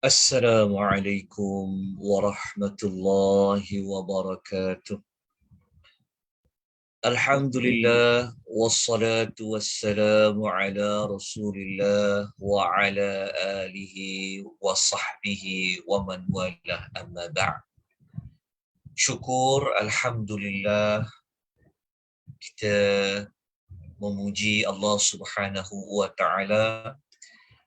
Assalamualaikum warahmatullahi wabarakatuh. Alhamdulillah wassalatu wassalamu ala Rasulillah wa ala alihi wa sahbihi wa man walah amma ba'd. Syukur alhamdulillah kita memuji Allah Subhanahu wa taala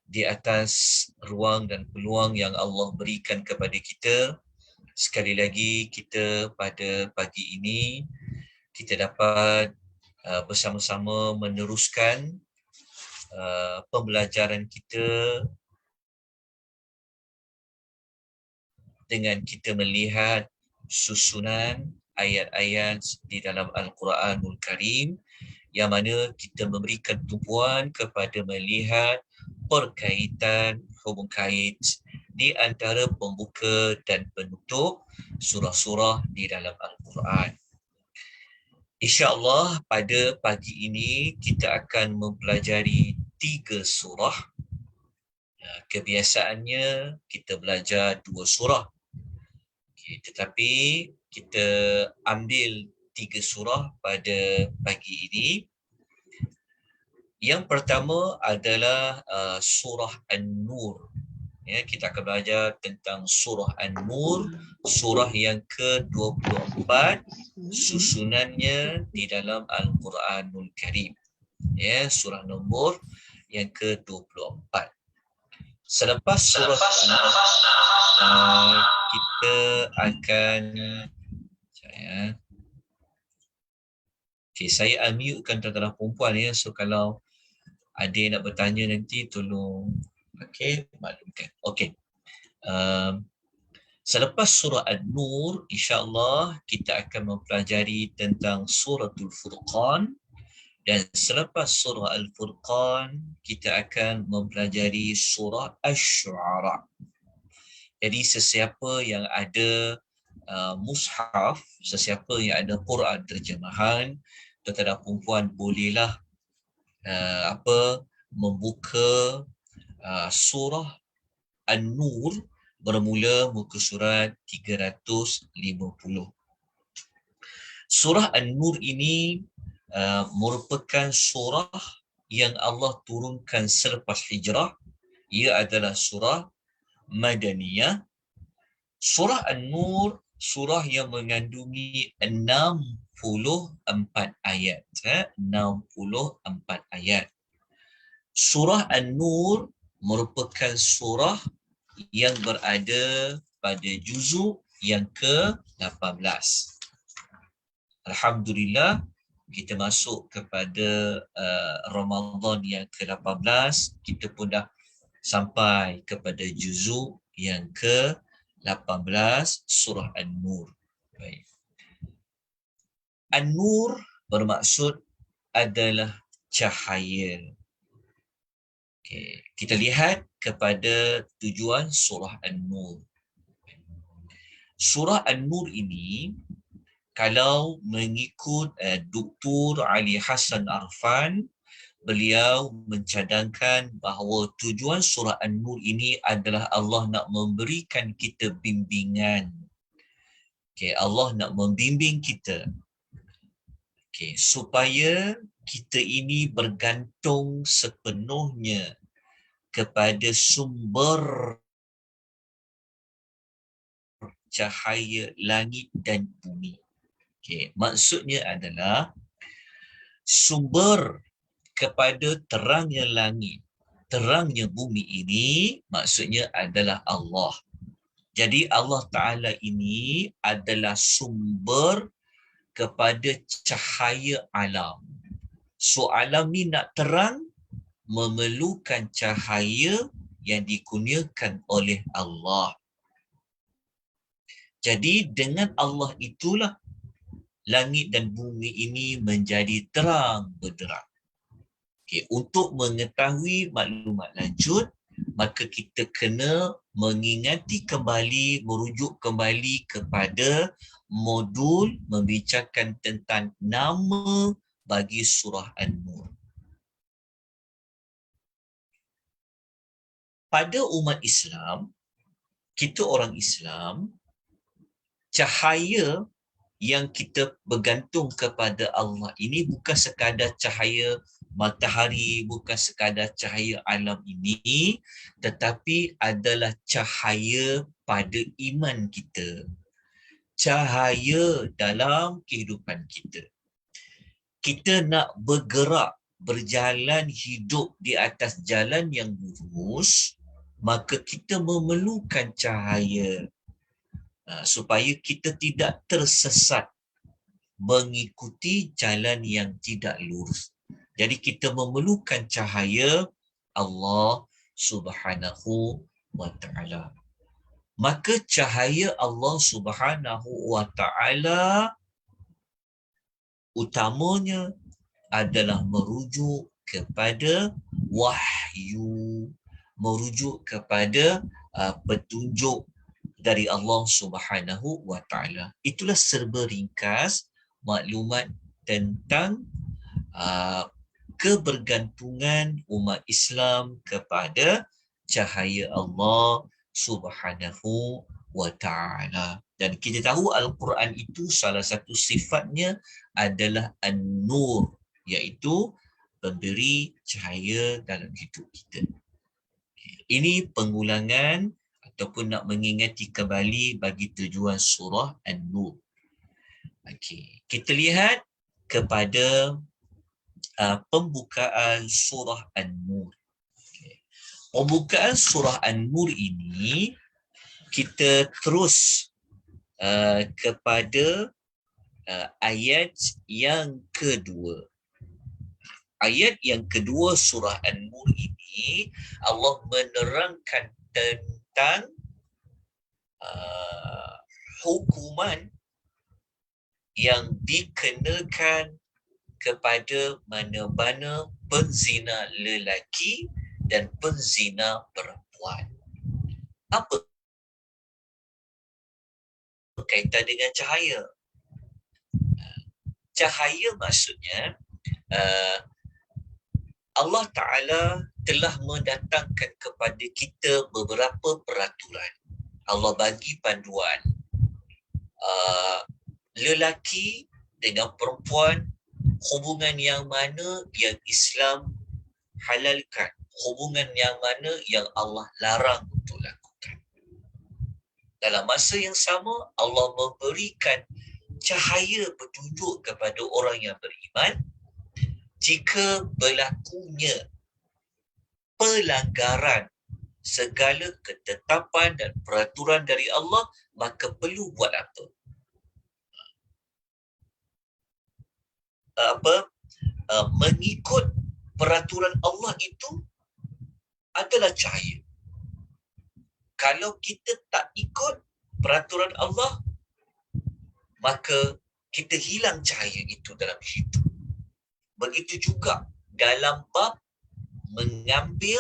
di atas ruang dan peluang yang Allah berikan kepada kita. Sekali lagi kita pada pagi ini kita dapat bersama-sama meneruskan pembelajaran kita dengan kita melihat susunan ayat-ayat di dalam Al-Quranul Karim, yang mana kita memberikan tumpuan kepada melihat perkaitan hubung kait di antara pembuka dan penutup surah-surah di dalam Al-Quran. InsyaAllah pada pagi ini kita akan mempelajari 3 surah. Kebiasaannya kita belajar 2 surah. Tetapi kita ambil 3 surah pada pagi ini. Yang pertama adalah surah An-Nur. Ya, kita akan belajar tentang surah An-Nur, surah yang ke-24, susunannya di dalam Al-Quranul Karim. Ya, surah nombor yang ke-24. Selepas surah An-Nur, kita akan saya unmute-kan tuan-tuan perempuan ya, so kalau ada yang nak bertanya nanti tolong maklumkan. Selepas surah An-Nur, insya-Allah kita akan mempelajari tentang suratul Furqan, dan selepas surah Al-Furqan kita akan mempelajari surah Asy-Syu'ara. Jadi sesiapa yang ada mushaf, sesiapa yang ada Quran terjemahan, tuan-tuan dan puan bolehlah membuka surah An-Nur bermula muka surat 350. Surah An-Nur ini merupakan surah yang Allah turunkan selepas hijrah. Ia adalah surah Madaniyah. Surah An-Nur surah yang mengandungi 64 ayat. 64 ayat. Surah An-Nur merupakan surah yang berada pada juzuk yang ke-18. Alhamdulillah, kita masuk kepada Ramadan yang ke-18, kita pun dah sampai kepada juzuk yang ke-18 surah An-Nur. Baik. An-Nur bermaksud adalah cahaya. Kita lihat kepada tujuan surah An-Nur. Surah An-Nur ini, kalau mengikut Dr. Ali Hassan Arfan, beliau mencadangkan bahawa tujuan surah An-Nur ini adalah Allah nak memberikan kita bimbingan. Allah nak membimbing kita. Supaya kita ini bergantung sepenuhnya kepada sumber cahaya langit dan bumi. Maksudnya adalah sumber kepada terangnya langit, terangnya bumi ini maksudnya adalah Allah. Jadi Allah Ta'ala ini adalah sumber kepada cahaya alam. So alam ni nak terang, memerlukan cahaya yang dikurniakan oleh Allah. Jadi dengan Allah itulah langit dan bumi ini menjadi terang benderang. Okay, untuk mengetahui maklumat lanjut, maka kita kena mengingati kembali, merujuk kembali kepada modul membicarakan tentang nama bagi surah An-Nur. Pada umat Islam, kita orang Islam, cahaya yang kita bergantung kepada Allah ini bukan sekadar cahaya matahari, bukan sekadar cahaya alam ini, tetapi adalah cahaya pada iman kita. Cahaya dalam kehidupan kita. Kita nak bergerak, berjalan hidup di atas jalan yang lurus, maka kita memerlukan cahaya supaya kita tidak tersesat mengikuti jalan yang tidak lurus. Jadi kita memerlukan cahaya Allah Subhanahu wa ta'ala. Maka cahaya Allah Subhanahu wa ta'ala utamanya adalah merujuk kepada wahyu, merujuk kepada petunjuk dari Allah Subhanahu wa ta'ala. Itulah serba ringkas maklumat tentang kebergantungan umat Islam kepada cahaya Allah Subhanahu wa ta'ala. Dan kita tahu Al-Quran itu salah satu sifatnya adalah An-Nur, iaitu memberi cahaya dalam hidup kita. Ini pengulangan ataupun nak mengingati kembali bagi tujuan surah An-Nur. Okey, kita lihat kepada pembukaan surah An-Nur. Okay. Pembukaan surah An-Nur ini kita terus kepada ayat yang kedua. Ayat yang kedua surah An-Nur ini Allah menerangkan tentang hukuman yang dikenakan kepada mana-mana penzina lelaki dan penzina perempuan. Apa berkaitan dengan cahaya? Cahaya maksudnya Allah Ta'ala telah mendatangkan kepada kita beberapa peraturan. Allah bagi panduan. Lelaki dengan perempuan, hubungan yang mana yang Islam halalkan, hubungan yang mana yang Allah larang untuk lakukan. Dalam masa yang sama, Allah memberikan cahaya petunjuk kepada orang yang beriman jika berlakunya pelanggaran segala ketetapan dan peraturan dari Allah, maka perlu buat apa? Mengikut peraturan Allah itu adalah cahaya. Kalau kita tak ikut peraturan Allah, maka kita hilang cahaya itu dalam hidup. Begitu juga dalam bab mengambil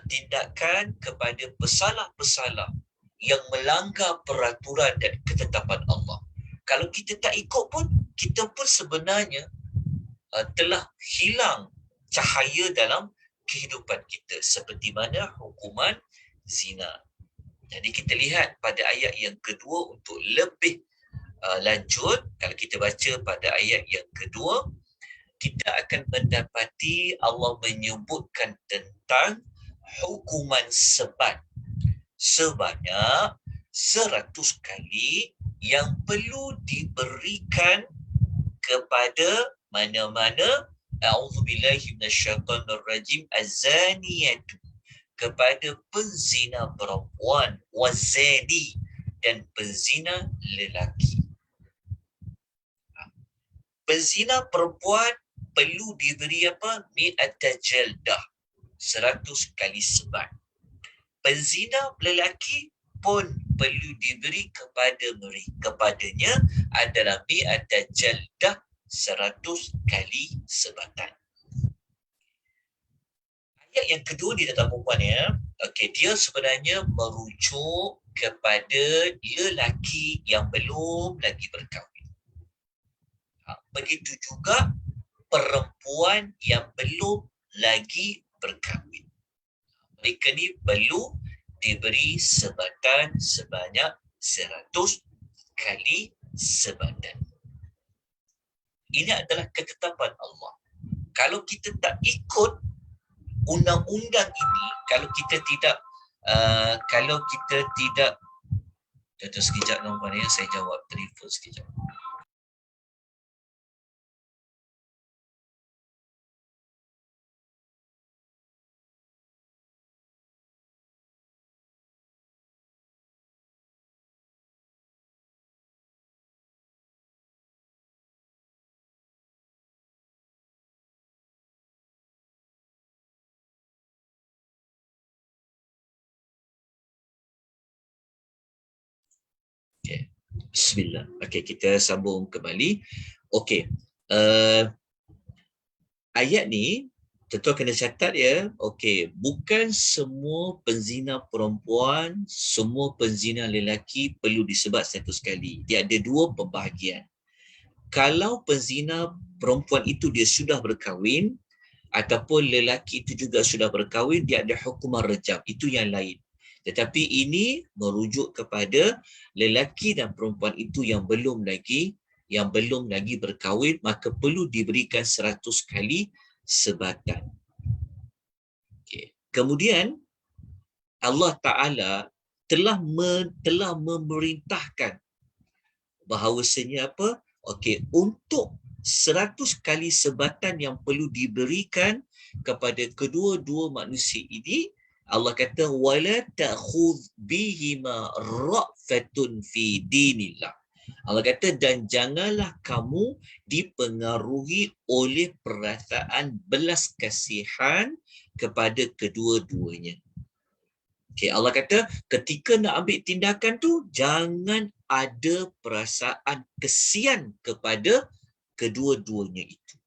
tindakan kepada pesalah-pesalah yang melanggar peraturan dan ketetapan Allah. Kalau kita tak ikut pun, kita pun sebenarnya telah hilang cahaya dalam kehidupan kita. Seperti mana hukuman zina. Jadi kita lihat pada ayat yang kedua untuk lebih lanjut. Kalau kita baca pada ayat yang kedua, kita akan mendapati Allah menyebutkan tentang hukuman sebat sebanyak 100 kali yang perlu diberikan kepada mana-mana a'udzubillahi minasyaitonirrajim az-zaniyatu, kepada penzina perempuan, wazani, dan penzina lelaki. Penzina perempuan perlu diberi apa? Mi'ata jaldah, 100 kali sebat. Penzina lelaki pun perlu diberi kepadanya adalah mi'ata jaldah, 100 kali sebatan. Ayat yang kedua di dalam perempuan ya, okey, dia sebenarnya merujuk kepada lelaki yang belum lagi berkahwin. Begitu juga perempuan yang belum lagi berkahwin. Mereka ni perlu diberi sebatan sebanyak 100 kali sebatan. Ini adalah ketetapan Allah. Kalau kita tak ikut undang-undang ini, kalau kita tidak Tunggu sekejap nombor ni, saya jawab telefon sekejap. Okay. Bismillah. Okey, kita sambung kembali. Okey. Ayat ni tentu kena catat ya. Okey, bukan semua penzina perempuan, semua penzina lelaki perlu disebat 100 kali. Dia ada dua pembahagian. Kalau penzina perempuan itu dia sudah berkahwin ataupun lelaki itu juga sudah berkahwin, dia ada hukuman rejam. Itu yang lain. Tetapi ini merujuk kepada lelaki dan perempuan itu yang belum lagi berkahwin, maka perlu diberikan 100 kali sebatan. Okay. Kemudian Allah Ta'ala telah memerintahkan bahawasanya apa? Okey, untuk 100 kali sebatan yang perlu diberikan kepada kedua-dua manusia ini, Allah kata wala ta'khudh bihima ra'fatun fi dinillah. Allah kata dan janganlah kamu dipengaruhi oleh perasaan belas kasihan kepada kedua-duanya. Okay, Allah kata ketika nak ambil tindakan tu jangan ada perasaan kesian kepada kedua-duanya itu.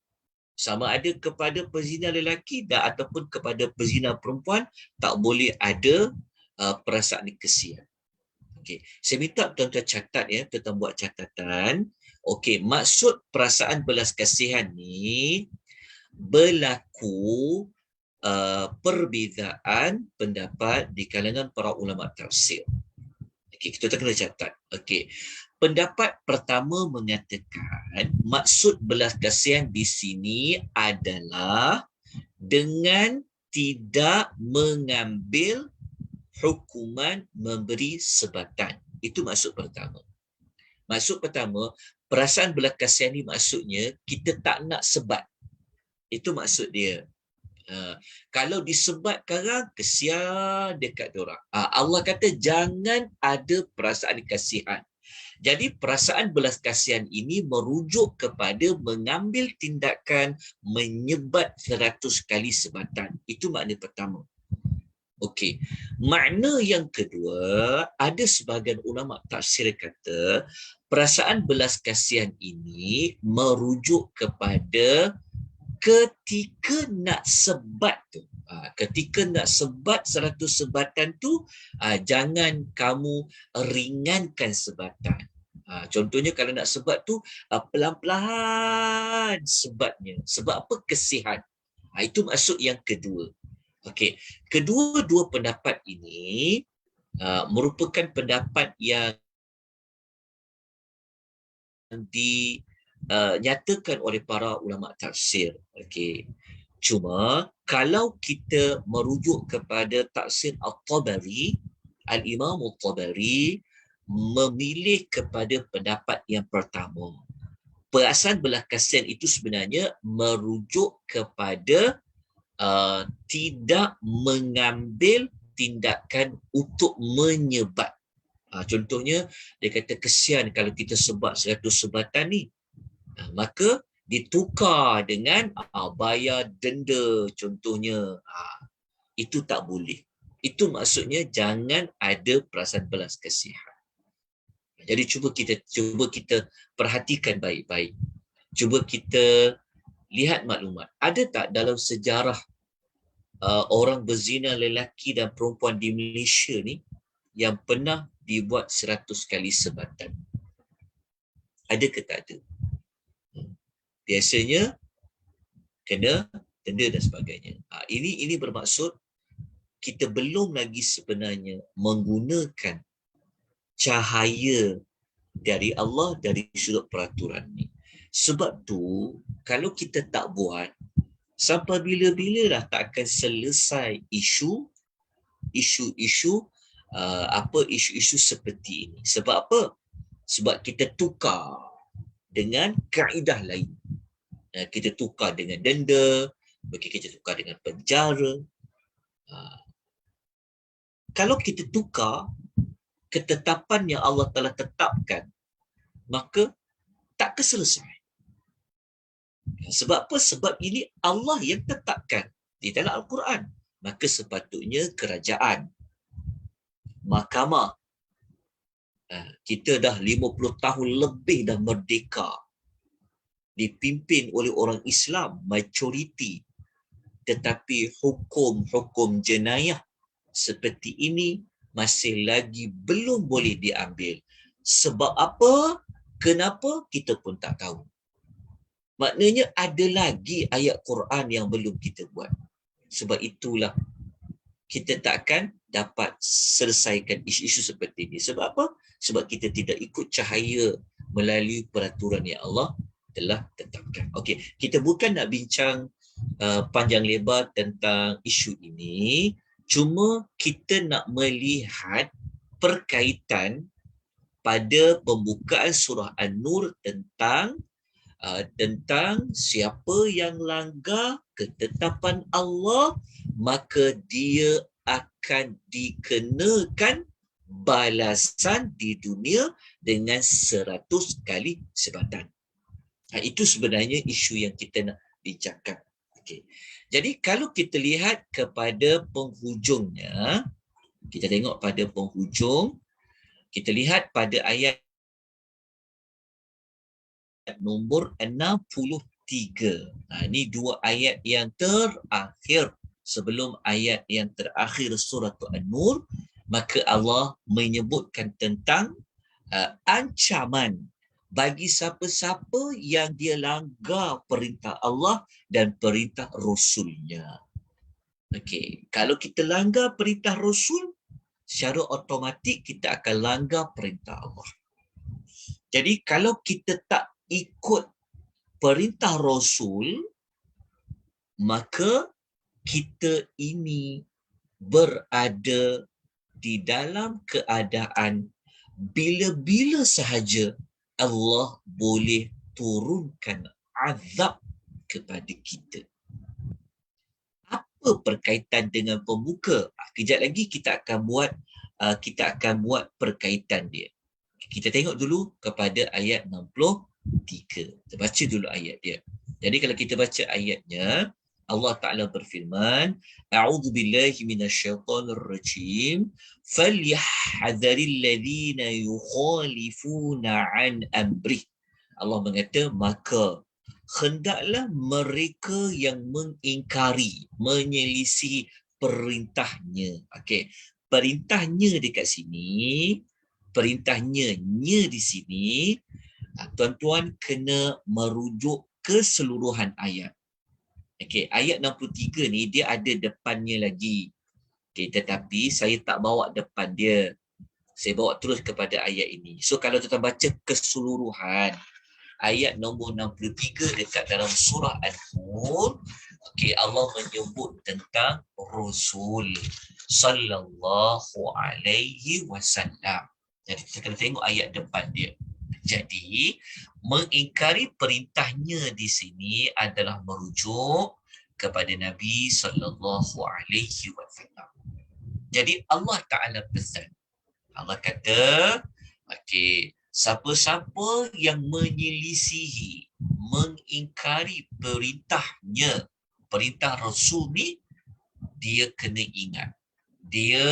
Sama ada kepada pezina lelaki dan ataupun kepada pezina perempuan, tak boleh ada perasaan kesian. Okey, saya minta tuan-tuan catat ya, tuan-tuan buat catatan. Okey, maksud perasaan belas kasihan ni berlaku perbezaan pendapat di kalangan para ulama tafsir. Okey, kita kena catat. Okey. Pendapat pertama mengatakan maksud belas kasihan di sini adalah dengan tidak mengambil hukuman memberi sebatan. Itu maksud pertama. Maksud pertama, perasaan belas kasihan ni maksudnya kita tak nak sebat. Itu maksud dia. Kalau disebat sekarang, kesian dekat diorang. Allah kata jangan ada perasaan kasihan. Jadi perasaan belas kasihan ini merujuk kepada mengambil tindakan menyebat 100 kali sebatan. Itu makna pertama. Okey. Makna yang kedua, ada sebahagian ulama tafsir kata perasaan belas kasihan ini merujuk kepada ketika nak sebat tu. Ketika nak sebat 100 sebatan tu, jangan kamu ringankan sebatan. Contohnya kalau nak sebat tu, pelan-pelan sebatnya. Sebab apa? Kesihan. Itu maksud yang kedua. Okey. Kedua-dua pendapat ini merupakan pendapat yang dinyatakan oleh para ulama tafsir. Okey. Cuma kalau kita merujuk kepada tafsir At-Tabari, Al-Imam At-Tabari memilih kepada pendapat yang pertama. Perasaan belas kasihan itu sebenarnya merujuk kepada tidak mengambil tindakan untuk menyebat. Contohnya dia kata kesian kalau kita sebat 100 sebatan ni. Maka ditukar dengan bayar denda contohnya, itu tak boleh. Itu maksudnya jangan ada perasaan belas kasihan. Jadi cuba kita perhatikan baik-baik. Cuba kita lihat maklumat. Ada tak dalam sejarah orang berzina lelaki dan perempuan di Malaysia ni yang pernah dibuat 100 kali sebatan? Ada ke tak ada? Biasanya kena denda dan sebagainya. Ini bermaksud kita belum lagi sebenarnya menggunakan cahaya dari Allah dari sudut peraturan ni. Sebab tu kalau kita tak buat, sampai bila-bila dah tak akan selesai isu seperti ini. Sebab apa? Sebab kita tukar dengan kaedah lain. Kita tukar dengan denda, kita tukar dengan penjara. Kalau kita tukar ketetapan yang Allah telah tetapkan, maka tak keselesai. Sebab apa? Sebab ini Allah yang tetapkan di dalam Al-Quran. Maka sepatutnya kerajaan, mahkamah, kita dah 50 tahun lebih dah merdeka, dipimpin oleh orang Islam, majoriti, tetapi hukum-hukum jenayah seperti ini masih lagi belum boleh diambil. Sebab apa? Kenapa? Kita pun tak tahu. Maknanya ada lagi ayat Quran yang belum kita buat. Sebab itulah kita takkan dapat selesaikan isu-isu seperti ini. Sebab apa? Sebab kita tidak ikut cahaya melalui peraturan yang Allah telah tetapkan. Okey, kita bukan nak bincang panjang lebar tentang isu ini. Cuma kita nak melihat perkaitan pada pembukaan surah An-Nur tentang siapa yang langgar ketetapan Allah, maka dia akan dikenakan balasan di dunia dengan 100 kali sebatan. Itu sebenarnya isu yang kita nak bincangkan. Okay. Jadi kalau kita lihat kepada penghujungnya, kita tengok pada penghujung, kita lihat pada ayat nombor 63. Ini dua ayat yang terakhir sebelum ayat yang terakhir surah An-Nur. Maka Allah menyebutkan tentang ancaman bagi siapa-siapa yang dia langgar perintah Allah dan perintah Rasulnya. Okey, kalau kita langgar perintah Rasul, secara automatik kita akan langgar perintah Allah. Jadi kalau kita tak ikut perintah Rasul, maka kita ini berada di dalam keadaan bila-bila sahaja Allah boleh turunkan azab kepada kita. Apa berkaitan dengan pembuka? Kejap lagi kita akan buat perkaitan dia. Kita tengok dulu kepada ayat 63. Kita baca dulu ayat dia. Jadi kalau kita baca ayatnya, Allah Ta'ala berfirman, A'udhu billahi minasyaitanir rajim, فَلْيَحْذَرِ الَّذِينَ يُخَالِفُونَ عَنْ أَمْرِهِ. Allah mengata, maka hendaklah mereka yang mengingkari, menyelisihi perintahnya. Okey, perintahnya dekat sini, perintahnya di sini, tuan-tuan kena merujuk keseluruhan ayat. Okey, ayat 63 ni dia ada depannya lagi. Okey, tetapi saya tak bawa depan dia. Saya bawa terus kepada ayat ini. So kalau tuan baca keseluruhan ayat nombor 63 dekat dalam surah An-Nur, okey, Allah menyebut tentang Rasul sallallahu alaihi wasallam. Jadi kita kena tengok ayat depan dia. Jadi, mengingkari perintahnya di sini adalah merujuk kepada Nabi sallallahu alaihi wasallam. Jadi Allah Taala pesan. Allah kata, okey, siapa-siapa yang menyelisihi, mengingkari perintah Rasul ni, dia kena ingat, dia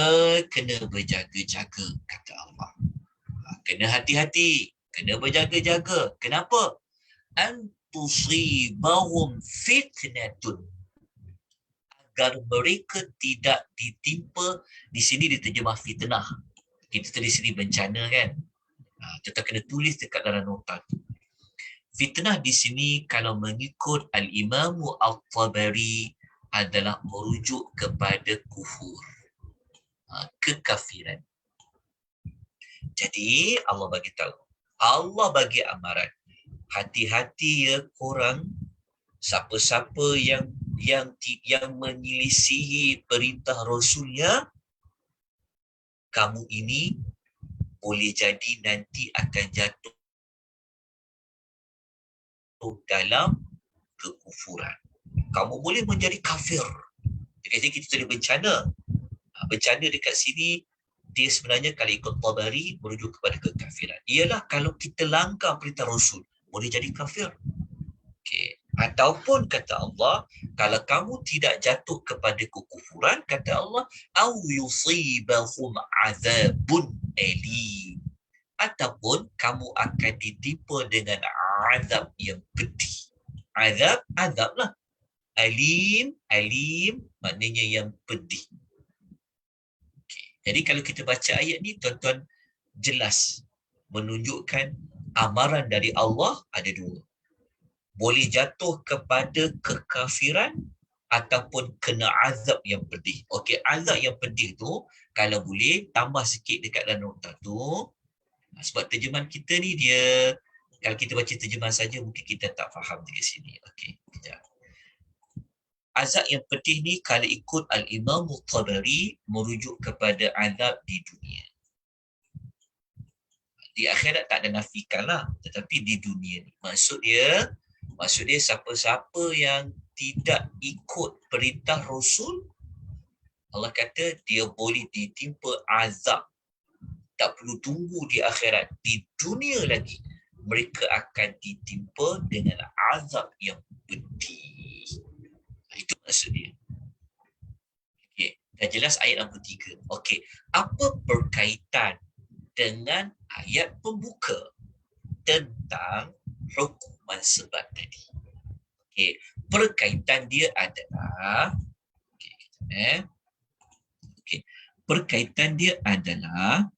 kena berjaga-jaga, kata Allah. Kena hati-hati, kena berjaga-jaga. Kenapa? An tusibahum fitnatun, agar mereka tidak ditimpa. Di sini diterjemah fitnah. Kita tulis sini bencana kan. Kita kena tulis dekat dalam nota. Fitnah di sini kalau mengikut Al-Imam Al-Tabari adalah merujuk kepada kufur, kekafiran. Jadi Allah bagi tahu, Allah bagi amaran, hati-hati ya korang, siapa-siapa yang menyelisihi perintah Rasulnya, kamu ini boleh jadi nanti akan jatuh dalam kekufuran. Kamu boleh menjadi kafir. Jadi kita tulis bencana. Bencana dekat sini, dia sebenarnya kalau ikut Tabari merujuk kepada kekafiran. Ialah kalau kita langgar perintah Rasul, boleh jadi kafir. Okay. Ataupun kata Allah, kalau kamu tidak jatuh kepada kekufuran, kata Allah, au yusibahum azabun alim, ataupun kamu akan ditimpa dengan azab yang pedih. Azab lah. Alim maknanya yang pedih. Okay. Jadi kalau kita baca ayat ni, tuan-tuan, jelas menunjukkan amaran dari Allah ada dua. Boleh jatuh kepada kekafiran ataupun kena azab yang pedih. Okey, azab yang pedih tu kalau boleh tambah sikit dekat dalam nota tu. Sebab terjemahan kita ni dia, kalau kita baca terjemahan saja mungkin kita tak faham dekat sini. Okey, kejap. Azab yang pedih ni kalau ikut Al-Imam Al-Tabari merujuk kepada azab di dunia. Di akhirat tak ada nafikan lah, tetapi di dunia ni. Maksud dia siapa-siapa yang tidak ikut perintah Rasul, Allah kata dia boleh ditimpa azab. Tak perlu tunggu di akhirat, di dunia lagi mereka akan ditimpa dengan azab yang pedih. Itu maksud dia. Okay. Dah jelas ayat 63. Okey, apa berkaitan dengan ayat pembuka tentang hukuman sebab tadi? Okay. Perkaitan dia adalah perkaitan dia adalah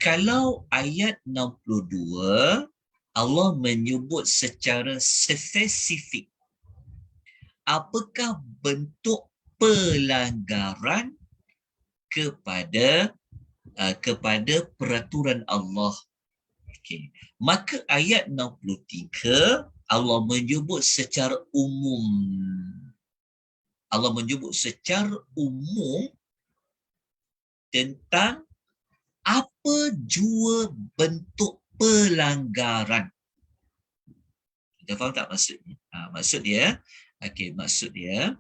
kalau ayat 62 Allah menyebut secara spesifik apakah bentuk pelanggaran kepada peraturan Allah. Okay. Maka ayat 63 Allah menyebut secara umum. Allah menyebut secara umum tentang apa jua bentuk pelanggaran. Kita faham tak maksudnya? Maksud dia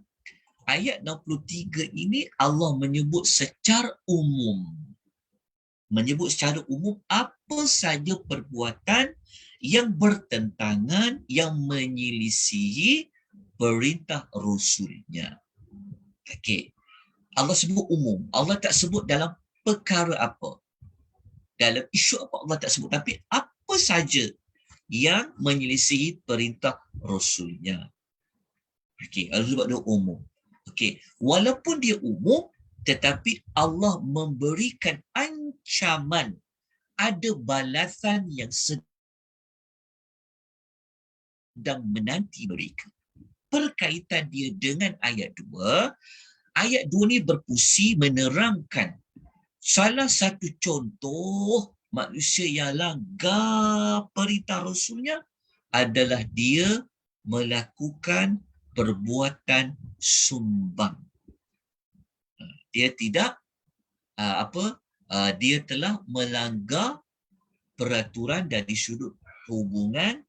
ayat 63 ini Allah menyebut secara umum. Menyebut secara umum apa saja perbuatan yang bertentangan, yang menyelisihi perintah Rasulnya. Okey. Allah sebut umum. Allah tak sebut dalam perkara apa. Dalam isu apa Allah tak sebut. Tapi apa saja yang menyelisihi perintah Rasulnya. Okey. Allah sebut dia umum. Okey. Walaupun dia umum, tetapi Allah memberikan ancaman. Ada balasan yang sedang menanti mereka. Perkaitan dia dengan ayat 2. Ayat 2 ni berfungsi menerangkan salah satu contoh manusia yang langgar perintah Rasulnya adalah dia melakukan perbuatan sumbang. Dia tidak dia telah melanggar peraturan dari sudut hubungan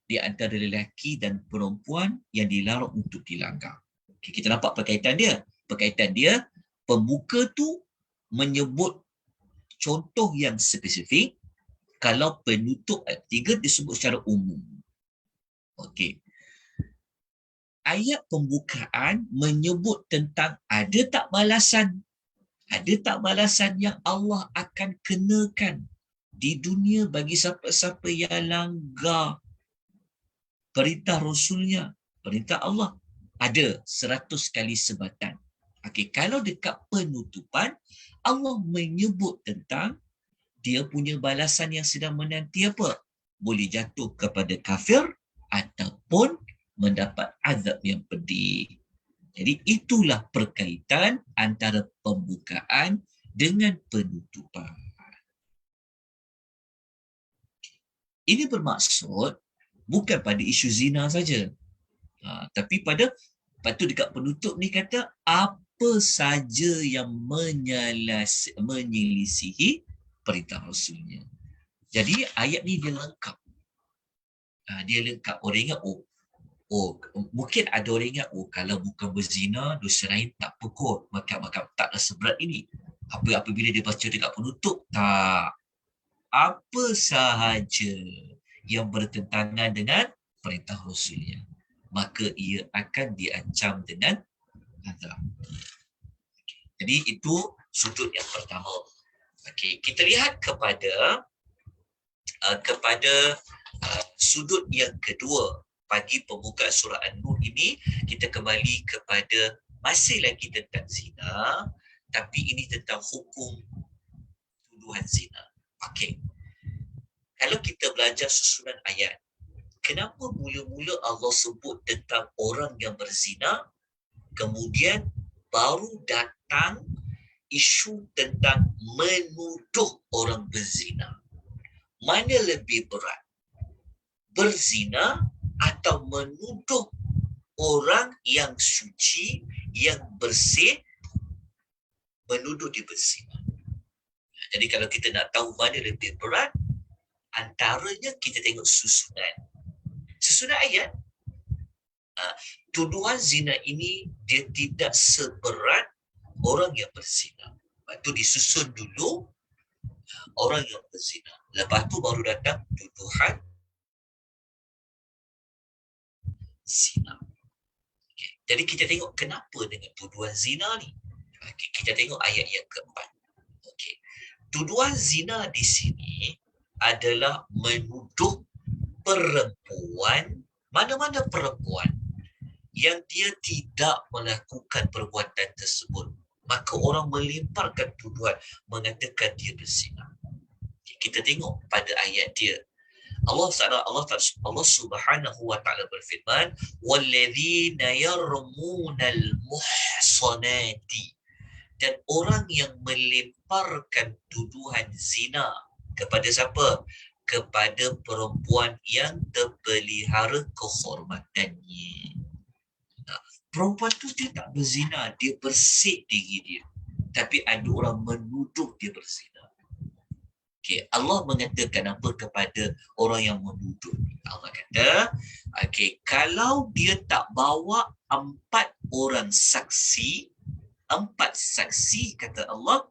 di antara lelaki dan perempuan yang dilarang untuk dilanggar. Okay, kita nampak perkaitan dia. Perkaitan dia, pembuka tu menyebut contoh yang spesifik. Kalau penutup ayat 3 disebut secara umum. Okey. Ayat pembukaan menyebut tentang ada tak balasan. Ada tak balasan yang Allah akan kenakan di dunia bagi siapa-siapa yang langgar perintah Rasulnya, perintah Allah. Ada 100 kali sebatan. Okey, kalau dekat penutupan, Allah menyebut tentang dia punya balasan yang sedang menanti apa? Boleh jatuh kepada kafir ataupun mendapat azab yang pedih. Jadi itulah perkaitan antara pembukaan dengan penutupan. Ini bermaksud bukan pada isu zina saja. Tapi lepas tu dekat penutup ni kata apa saja yang menyelisihi perintah Rasulnya. Jadi ayat ni dia lengkap. Dia lengkap. Orang ingat, mungkin ada orang ingat, kalau bukan berzina, dosa lain tak apa kot. Maka taklah seberat ini. Apabila dia baca dekat penutup, tak. Apa sahaja yang bertentangan dengan perintah Rasulnya, maka ia akan diancam dengan azab. Jadi itu sudut yang pertama. Okey, kita lihat kepada sudut yang kedua bagi pembukaan surah An-Nur ini. Kita kembali kepada masih lagi tentang zina, tapi ini tentang hukum tuduhan zina. Okey. Kalau kita belajar susunan ayat, kenapa mula-mula Allah sebut tentang orang yang berzina, kemudian baru datang isu tentang menuduh orang berzina? Mana lebih berat? Berzina atau menuduh orang yang suci, yang bersih, menuduh dia berzina? Jadi kalau kita nak tahu mana lebih berat, antaranya kita tengok susunan ayat. Tuduhan zina ini dia tidak seberat orang yang berzina. Lepas tu disusun dulu orang yang berzina. Lepas tu baru datang tuduhan zina. Okay. Jadi kita tengok kenapa dengan tuduhan zina ni. Okay. Kita tengok ayat yang keempat. Okay. Tuduhan zina di sini adalah menuduh perempuan, mana-mana perempuan yang dia tidak melakukan perbuatan tersebut, maka orang melemparkan tuduhan mengatakan dia berzina. Kita tengok pada ayat dia, Allah Subhanahu wa taala berfirman, walladzina yarmunal muhsanati, dan orang yang melemparkan tuduhan zina kepada siapa? Kepada perempuan yang terpelihara kehormatannya. Perempuan tu dia tak berzina, dia bersih diri dia. Tapi ada orang menuduh dia berzina. Okay, Allah mengatakan apa kepada orang yang menuduh? Allah kata, okay, kalau dia tak bawa 4 orang saksi, 4 saksi, kata Allah,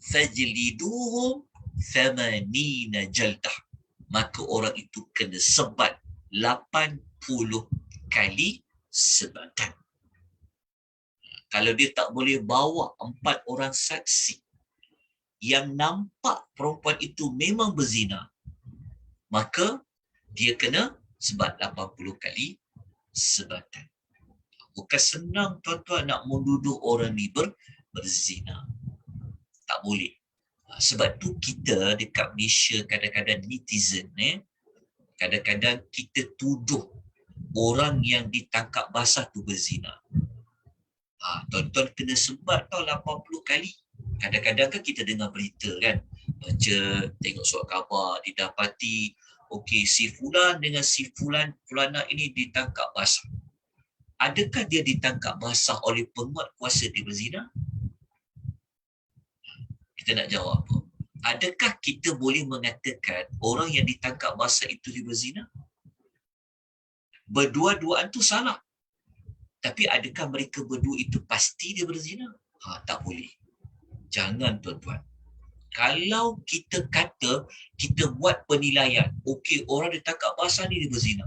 fajliduhum 80 jaldah, maka orang itu kena sebat 80 kali sebatan. Kalau dia tak boleh bawa 4 orang saksi yang nampak perempuan itu memang berzina, maka dia kena sebat 80 kali sebatan. Bukan senang tuan-tuan nak menuduh orang ni berzina. Tak boleh. Sebab tu kita dekat Malaysia kadang-kadang netizen, kadang-kadang kita tuduh orang yang ditangkap basah tu berzina. Tuan-tuan kena sebat tau 80 kali. Kadang-kadang kan kita dengar berita kan, baca, tengok surat khabar, didapati okey, si fulan dengan si fulana ini ditangkap basah. Adakah dia ditangkap basah oleh penguat kuasa dia berzina? Kita nak jawab apa? Adakah kita boleh mengatakan orang yang ditangkap basah itu dia berzina? Berdua-duaan tu salah. Tapi adakah mereka berdua itu pasti dia berzina? Tak boleh. Jangan tuan-tuan. Kalau kita kata, kita buat penilaian, okey, orang ditangkap basah ni dia berzina.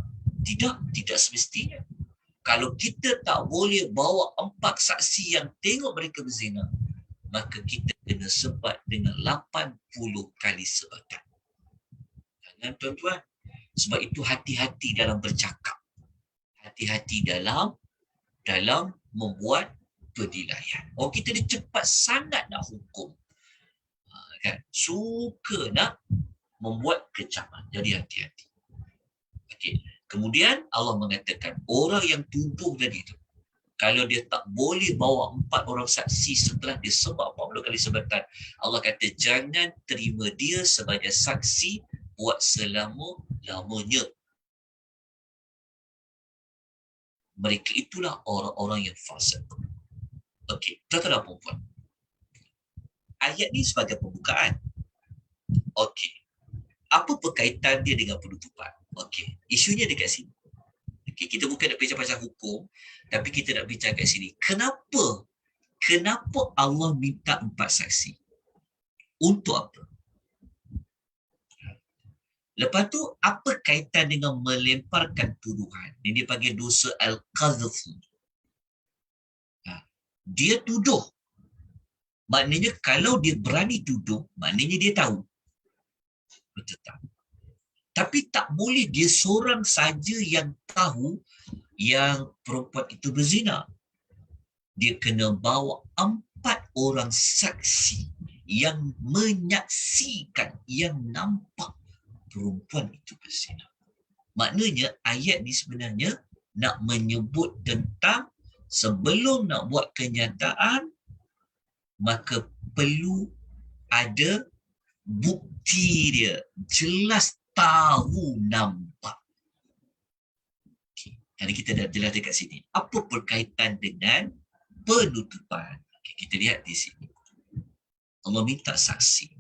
Tidak semestinya. Kalau kita tak boleh bawa 4 saksi yang tengok mereka berzina, maka kita kena sebat dengan 80 kali sebatan. Jangan tuan-tuan. Sebab itu hati-hati dalam bercakap. Hati-hati dalam membuat penilaian. Kita ni cepat sangat nak hukum. Kan? Suka nak membuat kecaman. Jadi hati-hati. Okay. Kemudian Allah mengatakan orang yang tuduh tadi tu, kalau dia tak boleh bawa 4 orang saksi setelah dia sebab 40 kali sebatan, Allah kata jangan terima dia sebagai saksi buat selama-lamanya. Mereka itulah orang-orang yang fasik. Okey, tuan-tuan dan puan-puan. Ayat ni sebagai pembukaan. Okey. Apa berkaitan dia dengan penutupan? Okey, isunya dekat sini. Okey, kita bukan nak bincang pasal hukum, tapi kita nak bincang kat sini. Kenapa Allah minta 4 saksi? Untuk apa? Lepas tu, apa kaitan dengan melemparkan tuduhan? Ini dipanggil dosa al-qadhfu. Dia tuduh. Maknanya kalau dia berani tuduh, maknanya dia tahu. Betul tak? Tapi tak boleh dia seorang saja yang tahu yang perempuan itu berzina. Dia kena bawa 4 orang saksi yang menyaksikan, yang nampak perempuan itu berzina. Maknanya ayat ni sebenarnya nak menyebut tentang sebelum nak buat kenyataan, maka perlu ada bukti dia. Jelas tahu nampak. Okay. Jadi kita dah jelas dekat sini. Apa berkaitan dengan penutupan? Okay, kita lihat di sini. Allah minta saksi.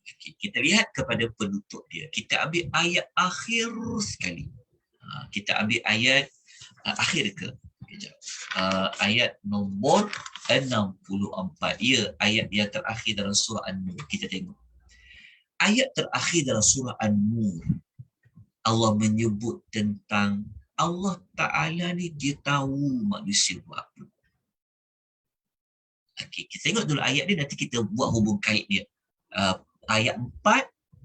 Okay, kita lihat kepada penutup dia. Kita ambil ayat akhir sekali. Kita ambil ayat akhir ke? Ayat nombor 64. Ya, ayat yang terakhir dalam surah An-Nur. Kita tengok. Ayat terakhir dalam surah An-Nur, Allah menyebut tentang Allah Ta'ala ni dia tahu manusia buat apa. Okay, kita tengok dulu ayat ni, nanti kita buat hubung kait dia. Ayat 4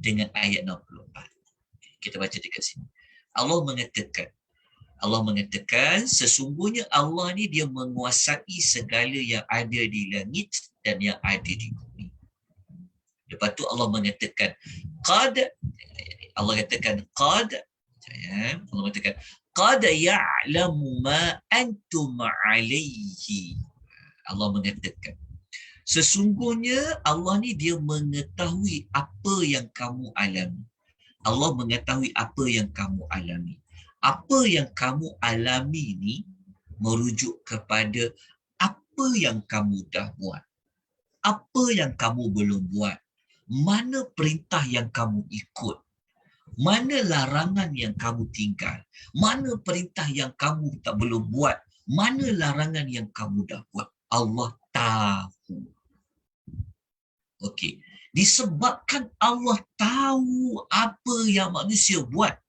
dengan ayat 64. Kita baca dekat sini. Allah mengatakan sesungguhnya Allah ni dia menguasai segala yang ada di langit dan yang ada di bumi. Lepas tu Allah mengatakan qad ya'lamu ma antum alaihi. Allah mengatakan sesungguhnya Allah ni dia mengetahui apa yang kamu alami. Allah mengetahui apa yang kamu alami. Apa yang kamu alami ni merujuk kepada apa yang kamu dah buat. Apa yang kamu belum buat. Mana perintah yang kamu ikut. Mana larangan yang kamu tinggal. Mana perintah yang kamu tak belum buat. Mana larangan yang kamu dah buat. Allah tahu. Okey. Disebabkan Allah tahu apa yang manusia buat.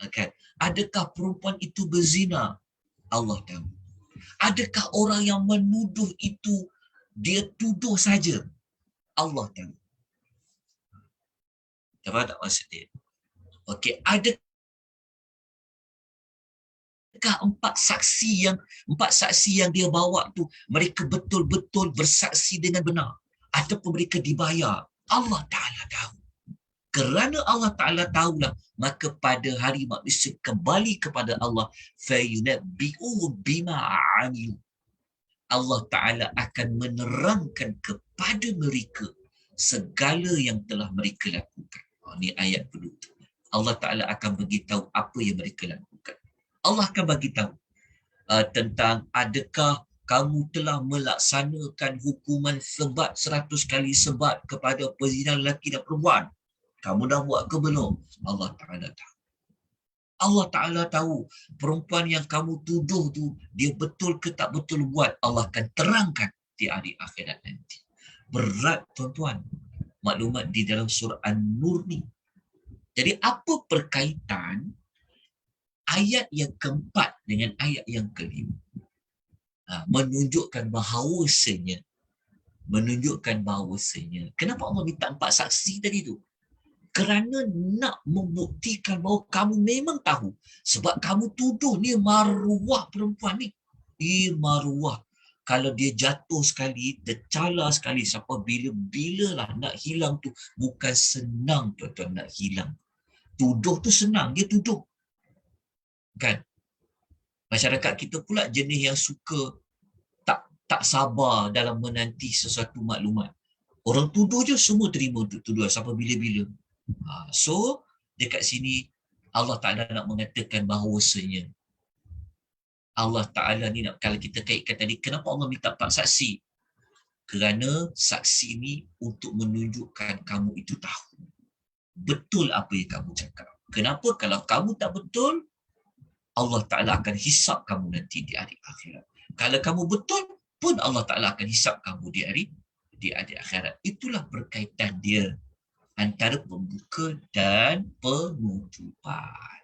Okay. Adakah perempuan itu berzina? Allah tahu. Adakah orang yang menuduh itu dia tuduh saja? Allah tahu. Faham tak maksud dia? Okey, adakah 4 saksi yang dia bawa tu mereka betul-betul bersaksi dengan benar ataupun mereka dibayar? Allah Ta'ala tahu. Kerana Allah Ta'ala tahulah, maka pada hari manusia kembali kepada Allah, fayunabbi'u bima amilu. Allah Ta'ala akan menerangkan kepada mereka segala yang telah mereka lakukan. Ini ayat penutup. Allah Ta'ala akan beritahu apa yang mereka lakukan. Allah akan beritahu tentang adakah kamu telah melaksanakan hukuman sebat 100 kali sebat kepada pezina lelaki dan perempuan. Kamu dah buat ke belum? Allah Ta'ala tahu. Allah Ta'ala tahu perempuan yang kamu tuduh tu dia betul ke tak betul buat. Allah akan terangkan di hari akhirat nanti. Berat tuan-tuan maklumat di dalam surah An-Nur ni. Jadi apa perkaitan ayat yang keempat dengan ayat yang kelima? Menunjukkan bahawasanya kenapa Allah minta 4 saksi tadi tu? Kerana nak membuktikan bahawa kamu memang tahu. Sebab kamu tuduh ni maruah perempuan ni. Maruah. Kalau dia jatuh sekali, tercala sekali, sampai bila-bilalah nak hilang tu. Bukan senang tuan-tuan nak hilang. Tuduh tu senang, dia tuduh. Kan? Masyarakat kita pula jenis yang suka tak sabar dalam menanti sesuatu maklumat. Orang tuduh je semua terima tuduhan sampai bila-bila. So, dekat sini Allah Ta'ala nak mengatakan bahawasanya Allah Ta'ala ni nak, kalau kita kaitkan tadi, kenapa Allah minta 4 saksi? Kerana saksi ni untuk menunjukkan kamu itu tahu. Betul apa yang kamu cakap. Kenapa? Kalau kamu tak betul, Allah Ta'ala akan hisap kamu nanti di hari akhirat. Kalau kamu betul pun Allah Ta'ala akan hisap kamu di hari akhirat. Itulah berkaitan dia antara pembuka dan penutupan.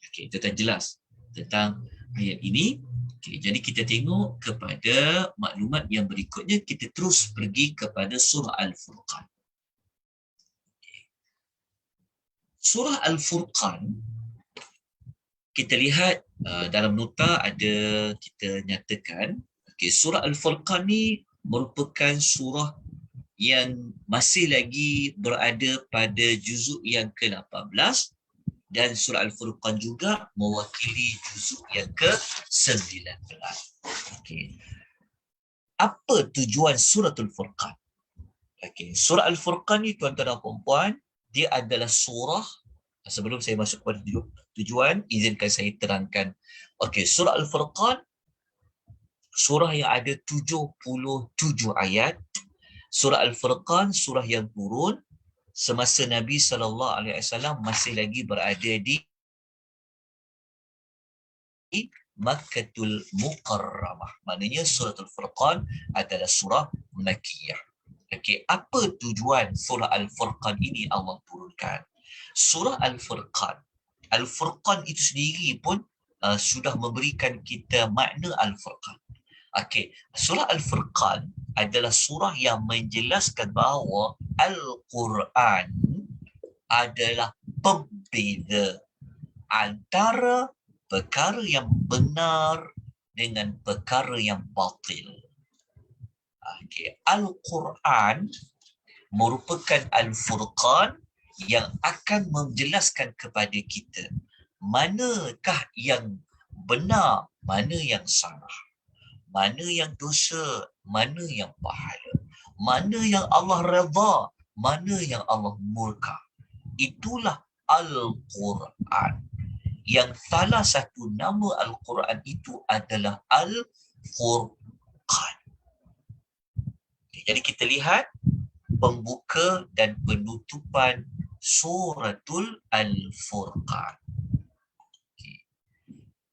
Okey, itu dah jelas tentang ayat ini. Okey, jadi kita tengok kepada maklumat yang berikutnya. Kita terus pergi kepada surah Al-Furqan. Surah Al-Furqan, kita lihat dalam nota ada kita nyatakan, surah Al-Furqan ni merupakan surah yang masih lagi berada pada juzuk yang ke-18, dan surah Al-Furqan juga mewakili juzuk yang ke-19. Apa tujuan surah Al-Furqan? Surah Al-Furqan ni tuan-tuan dan puan-puan, dia adalah surah, sebelum saya masuk kepada tujuan, izinkan saya terangkan. Surah Al-Furqan, surah yang ada 77 ayat. Surah Al-Furqan, surah yang turun semasa Nabi SAW masih lagi berada di Makkatul Mukarramah. Maknanya surah Al-Furqan adalah surah Makkiyah. Apa tujuan surah Al-Furqan ini Allah turunkan? Surah Al-Furqan, Al-Furqan itu sendiri pun sudah memberikan kita makna Al-Furqan. Surah Al-Furqan adalah surah yang menjelaskan bahawa Al-Quran adalah pembeza antara perkara yang benar dengan perkara yang batil. Al-Quran merupakan Al-Furqan yang akan menjelaskan kepada kita manakah yang benar, mana yang salah, mana yang dosa, mana yang pahala, mana yang Allah redha, mana yang Allah murka. Itulah Al-Quran. Yang salah satu nama Al-Quran itu adalah Al-Furqan. Jadi kita lihat pembuka dan penutupan suratul Al-Furqan.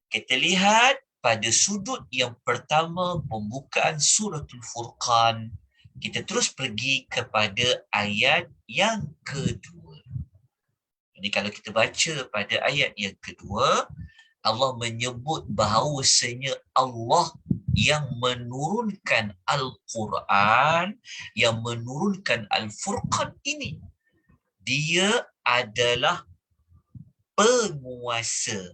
Kita lihat pada sudut yang pertama pembukaan suratul Furqan, kita terus pergi kepada ayat yang kedua. Jadi kalau kita baca pada ayat yang kedua, Allah menyebut bahawasanya Allah yang menurunkan Al-Quran, yang menurunkan Al-Furqan ini, dia adalah penguasa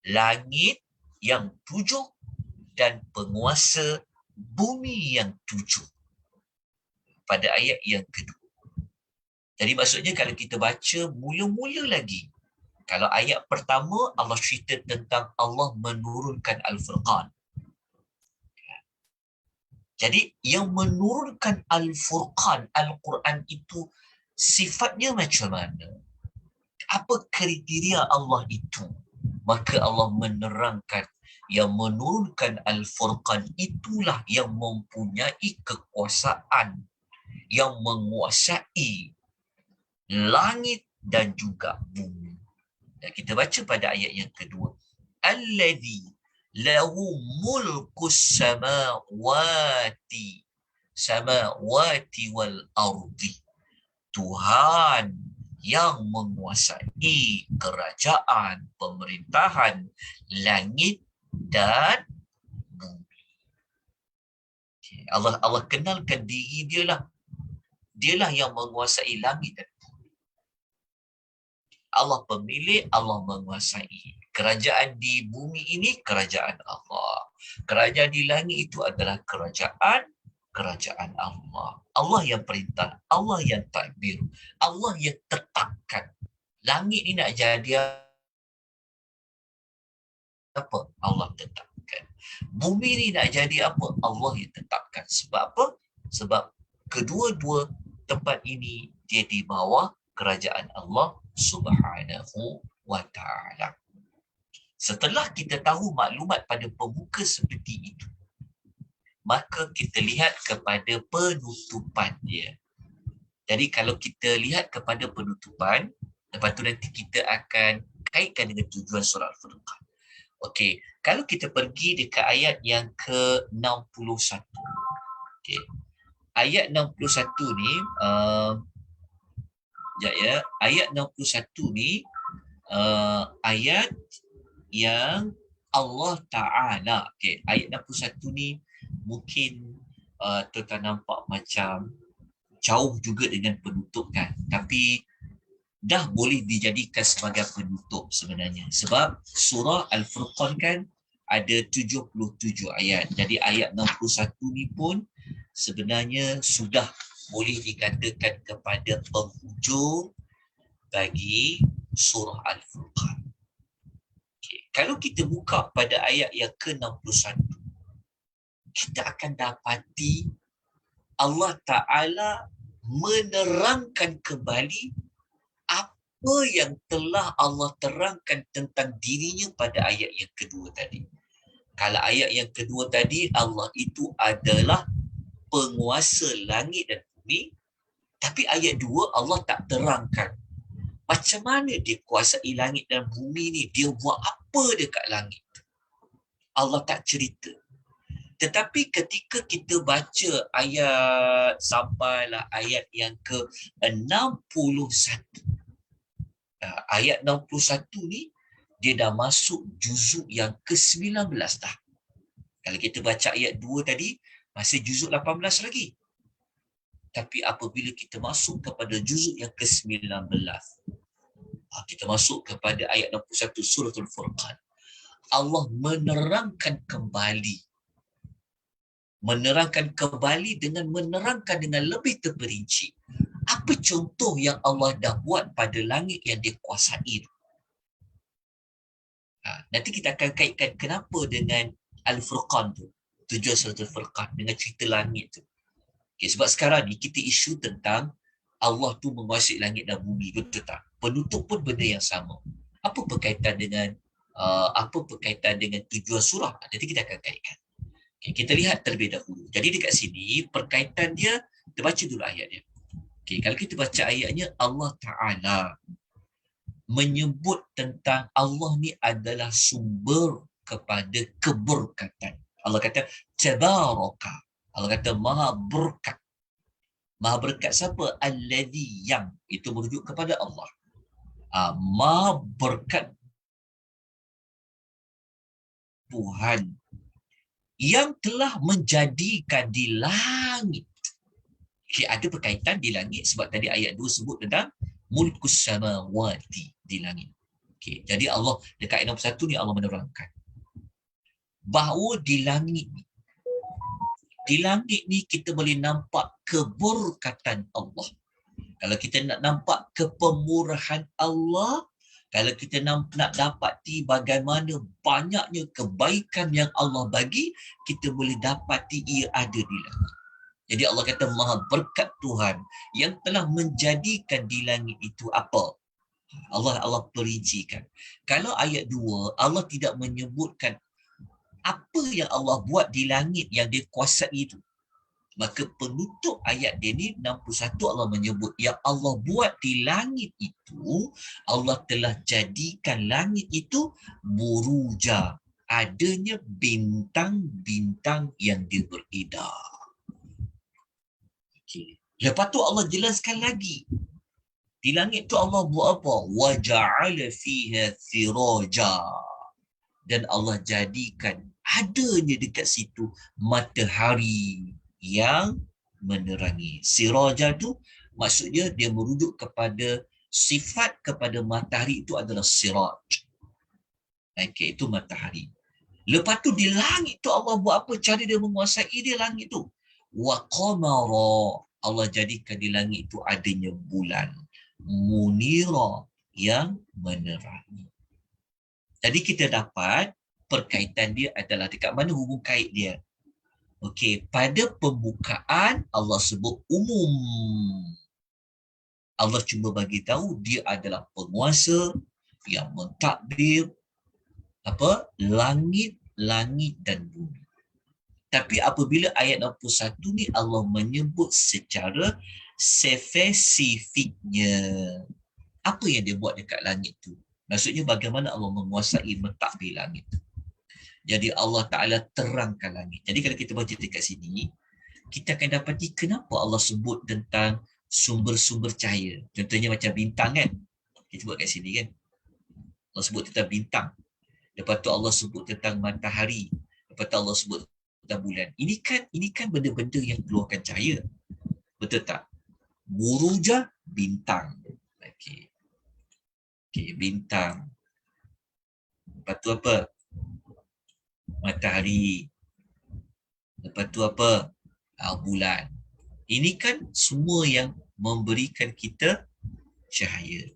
langit yang 7 dan penguasa bumi yang 7 pada ayat yang kedua. Jadi maksudnya kalau kita baca mula-mula lagi, kalau ayat pertama Allah cerita tentang Allah menurunkan Al-Furqan. Jadi yang menurunkan Al-Furqan, Al-Quran itu sifatnya macam mana? Apa kriteria Allah itu? Maka Allah menerangkan yang menurunkan Al-Furqan itulah yang mempunyai kekuasaan, yang menguasai langit dan juga bumi. Dan kita baca pada ayat yang kedua, Alladhi lahu mulkus samawati wal ardi Tuhan yang menguasai kerajaan, pemerintahan, langit dan bumi. Allah kenalkan diri dialah yang menguasai langit dan bumi. Allah pemilik, Allah menguasai. Kerajaan di bumi ini kerajaan Allah. Kerajaan di langit itu adalah kerajaan Allah. Allah yang perintah, Allah yang takbir, Allah yang tetapkan. Langit ini nak jadi apa? Allah tetapkan. Bumi ni nak jadi apa? Allah yang tetapkan. Sebab apa? Sebab kedua-dua tempat ini dia di bawah kerajaan Allah Subhanahu wa ta'ala. Setelah kita tahu maklumat pada pembuka seperti itu, maka kita lihat kepada penutupan dia. Jadi kalau kita lihat kepada penutupan, lepas tu nanti kita akan kaitkan dengan tujuan surah Al-Furqan. Okey, kalau kita pergi dekat ayat yang ke-61. Okey. Ayat 61 ni ayat 61 ni ayat yang Allah Ta'ala, ayat 61 ni mungkin tuan-tuan nampak macam jauh juga dengan penutup kan, tapi dah boleh dijadikan sebagai penutup sebenarnya, sebab surah Al-Furqan kan ada 77 ayat. Jadi ayat 61 ni pun sebenarnya sudah boleh dikatakan kepada penghujung bagi surah Al-Furqan. Kalau kita buka pada ayat yang ke-61, kita akan dapati Allah Ta'ala menerangkan kembali apa yang telah Allah terangkan tentang dirinya pada ayat yang kedua tadi. Kalau ayat yang kedua tadi, Allah itu adalah penguasa langit dan bumi, tapi ayat 2 Allah tak terangkan macam mana dia kuasai langit dan bumi ni, dia buat apa dekat langit. Allah tak cerita. Tetapi ketika kita baca ayat sampailah ayat yang ke-61, ayat 61 ni dia dah masuk juzuk yang ke-19 dah. Kalau kita baca ayat 2 tadi, masih juzuk 18 lagi. Tapi apabila kita masuk kepada juzuk yang ke-19, kita masuk kepada ayat 61 suratul Furqan, Allah menerangkan kembali dengan menerangkan dengan lebih terperinci apa contoh yang Allah dah buat pada langit yang dia kuasai. Nanti kita akan kaitkan kenapa dengan Al-Furqan tu, tujuan suratul Furqan dengan cerita langit tu. Sebab sekarang ni kita isu tentang Allah tu menguasai langit dan bumi, betul tak? Penutup pun benda yang sama. Apa berkaitan dengan tujuan surah? Nanti kita akan kaitkan. Kita lihat terlebih dahulu. Jadi dekat sini perkaitan dia, kita baca dulu ayat dia. Kalau kita baca ayatnya, Allah Ta'ala menyebut tentang Allah ni adalah sumber kepada keberkatan. Allah kata tabaraka. Allah kata maha berkat. Maha berkat siapa? Alladhi, yang itu merujuk kepada Allah. Maha berkat Tuhan yang telah menjadikan di langit. Ada berkaitan di langit sebab tadi ayat 2 sebut tentang mulkus samawati, di langit. Jadi Allah dekat ayat 61 ni Allah menerangkan bahawa di langit ni kita boleh nampak keberkatan Allah. Kalau kita nak nampak kepemurahan Allah, kalau kita nak dapati bagaimana banyaknya kebaikan yang Allah bagi, kita boleh dapati ia ada di langit. Jadi Allah kata maha berkat Tuhan yang telah menjadikan di langit itu apa? Allah perincikan. Kalau ayat 2 Allah tidak menyebutkan apa yang Allah buat di langit yang dia kuasai itu, maka penutup ayat dia ni 61 Allah menyebut yang Allah buat di langit itu, Allah telah jadikan langit itu buruja, adanya bintang-bintang yang dia beredar. Lepas tu Allah jelaskan lagi. Di langit tu Allah buat apa? وَجَعَلَ فِيهَا ثِرَاجًا. Dan Allah jadikan adanya dekat situ matahari yang menerangi. Siraja tu maksudnya dia merujuk kepada sifat kepada matahari itu adalah siraj. Okay, itu matahari. Lepas tu di langit tu Allah buat apa? Cara dia menguasai dia langit tu. Wa qamara. Allah jadikan di langit tu adanya bulan. Munira, yang menerangi. Jadi kita dapat perkaitan dia adalah dekat mana hubung kait dia. Okey, pada pembukaan Allah sebut umum. Allah cuma bagi tahu dia adalah penguasa yang mentadbir langit dan bumi. Tapi apabila ayat 61 ni Allah menyebut secara spesifiknya apa yang dia buat dekat langit tu. Maksudnya bagaimana Allah menguasai mentadbir langit tu. Jadi Allah Ta'ala terangkan langit. Jadi kalau kita baca dekat sini, kita akan dapati kenapa Allah sebut tentang sumber-sumber cahaya. Contohnya macam bintang kan. Kita buat kat sini kan. Allah sebut tentang bintang. Lepas tu Allah sebut tentang matahari. Lepas tu Allah sebut tentang bulan. Ini kan benda-benda yang keluarkan cahaya. Betul tak? Buruja, bintang. Okey, bintang. Lepas tu apa? Matahari. Lepas tu apa? Bulan. Ini kan semua yang memberikan kita cahaya.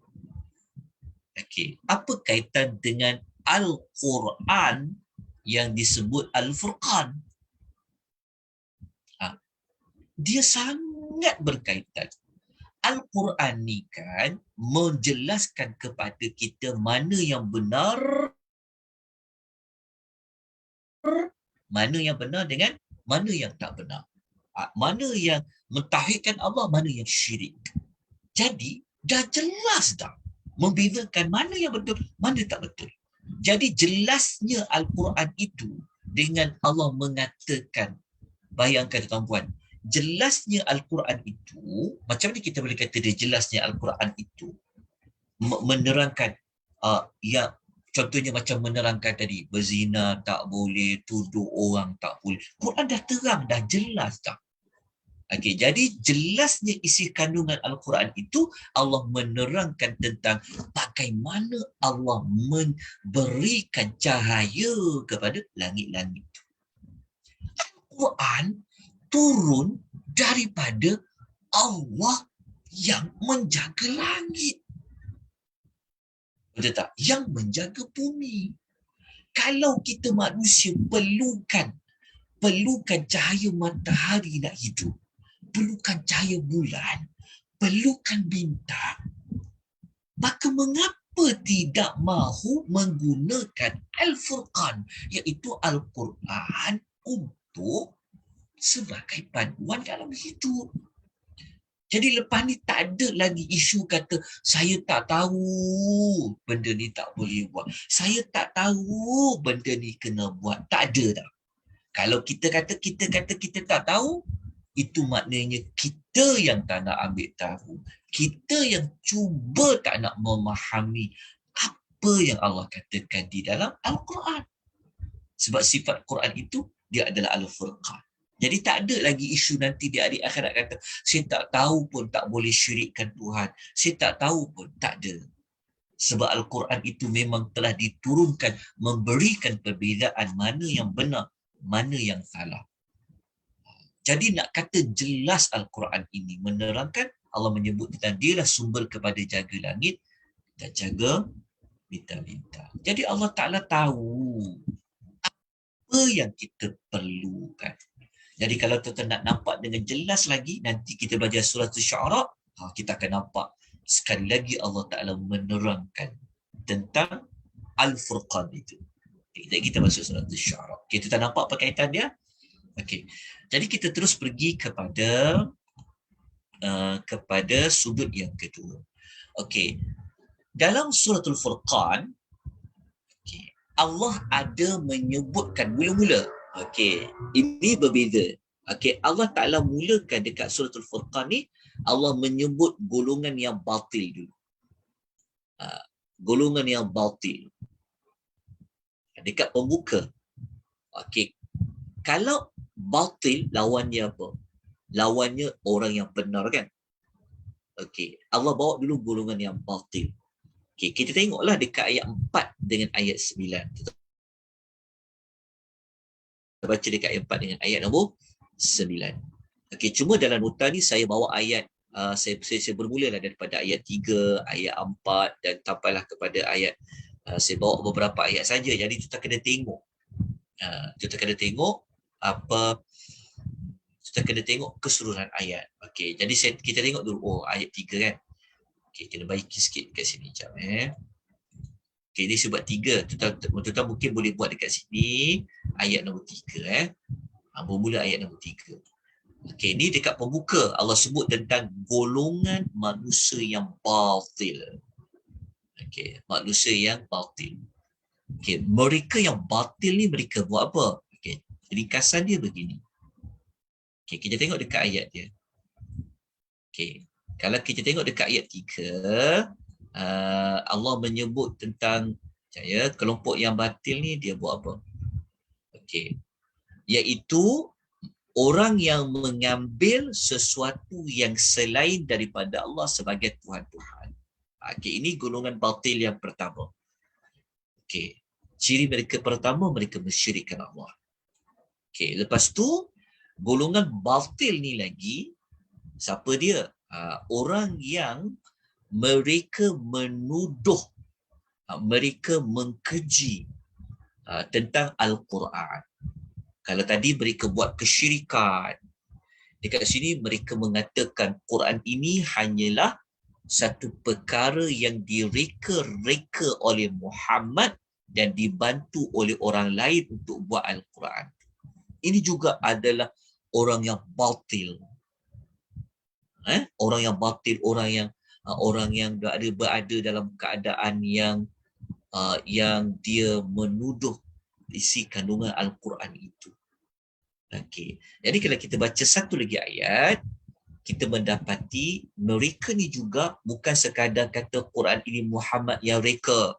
Okey, apa kaitan dengan Al-Quran yang disebut Al-Furqan? Dia sangat berkaitan. Al-Quran ni kan menjelaskan kepada kita mana yang benar, mana yang benar dengan mana yang tak benar. Mana yang mentauhidkan Allah, mana yang syirik. Jadi dah jelas dah membezakan mana yang betul, mana tak betul. Jadi jelasnya Al-Quran itu dengan Allah mengatakan, bayangkan tuan-puan, jelasnya Al-Quran itu, macam mana kita boleh kata dia jelasnya Al-Quran itu menerangkan yang contohnya macam menerangkan tadi, berzina tak boleh, tuduh orang tak boleh. Quran dah terang, dah jelas dah. Okey, jadi jelasnya isi kandungan Al-Quran itu Allah menerangkan tentang bagaimana Allah memberikan cahaya kepada langit-langit. Al-Quran turun daripada Allah yang menjaga langit. Betul tak? Yang menjaga bumi. Kalau kita manusia perlukan cahaya matahari nak hidup, perlukan cahaya bulan, perlukan bintang, maka mengapa tidak mahu menggunakan Al-Furqan, iaitu Al-Quran untuk sebagai panduan dalam hidup? Jadi lepas ni tak ada lagi isu kata saya tak tahu benda ni tak boleh buat, saya tak tahu benda ni kena buat. Tak ada dah. Kalau kita kata kita tak tahu, itu maknanya kita yang tak nak ambil tahu. Kita yang cuba tak nak memahami apa yang Allah katakan di dalam Al-Quran. Sebab sifat Quran itu, dia adalah Al-Furqan. Jadi tak ada lagi isu nanti di hari akhirat kata, saya tak tahu pun tak boleh syirikkan Tuhan. Saya tak tahu pun, tak ada. Sebab Al-Quran itu memang telah diturunkan, memberikan perbezaan mana yang benar, mana yang salah. Jadi nak kata jelas Al-Quran ini menerangkan, Allah menyebut tentang dialah sumber kepada jaga langit dan jaga bintang-bintang. Jadi Allah Ta'ala tahu apa yang kita perlukan. Jadi kalau kita nak nampak dengan jelas lagi, nanti kita belajar surah Asy-Syu'ara, kita akan nampak sekali lagi Allah Ta'ala menerangkan tentang Al-Furqan itu. Kita masuk surah Asy-Syu'ara. Kita nampak perkaitan dia? Okey. Jadi kita terus pergi kepada sudut yang kedua. Okey. Dalam suratul Furqan, Allah ada menyebutkan mula-mula. Okey, ini berbeza. Okey, Allah Ta'ala mulakan dekat suratul Furqan ni, Allah menyebut golongan yang batil dulu. Golongan yang batil. Dekat pembuka. Okey, kalau batil lawannya apa? Lawannya orang yang benar kan? Okey, Allah bawa dulu golongan yang batil. Okey, kita tengoklah dekat ayat 4 dengan ayat 9. Kita baca dekat ayat 4 dengan ayat nombor 9. Okey, cuma dalam nota ni saya bawa ayat saya bermulalah daripada ayat 3, ayat 4 dan sampailah kepada ayat saya bawa beberapa ayat saja. Jadi kita kena tengok. Kita kena tengok apa kita kena tengok keseluruhan ayat. Okey, jadi kita tengok dulu ayat 3 kan. Okey, kena baiki sikit kat sini jap Okey, ni sebab 3. Tuan-tuan mungkin boleh buat dekat sini ayat nombor 3 bermula ayat nombor 3. Okey, ni dekat pembuka Allah sebut tentang golongan manusia yang batil. Okey, manusia yang batil. Okey, mereka yang batil ni mereka buat apa? Okey, ringkasan dia begini. Okey, kita tengok dekat ayat dia. Okey, kalau kita tengok dekat ayat 3, Allah menyebut tentang kelompok yang batil ni dia buat apa? Okey, iaitu orang yang mengambil sesuatu yang selain daripada Allah sebagai Tuhan-Tuhan. Okey, ini golongan batil yang pertama. Okey, ciri mereka pertama, mereka mensyirikkan Allah. Okey, lepas tu golongan batil ni lagi, siapa dia? Orang yang mereka menuduh, mereka mengkeji tentang Al-Quran. Kalau tadi mereka buat kesyirikan, dekat sini mereka mengatakan Quran ini hanyalah satu perkara yang direka-reka oleh Muhammad dan dibantu oleh orang lain untuk buat Al-Quran. Ini juga adalah orang yang batil. Orang yang batil, orang yang berada dalam keadaan yang dia menuduh isi kandungan Al-Quran itu. Okey. Jadi kalau kita baca satu lagi ayat, kita mendapati mereka ni juga bukan sekadar kata Quran ini Muhammad yang reka.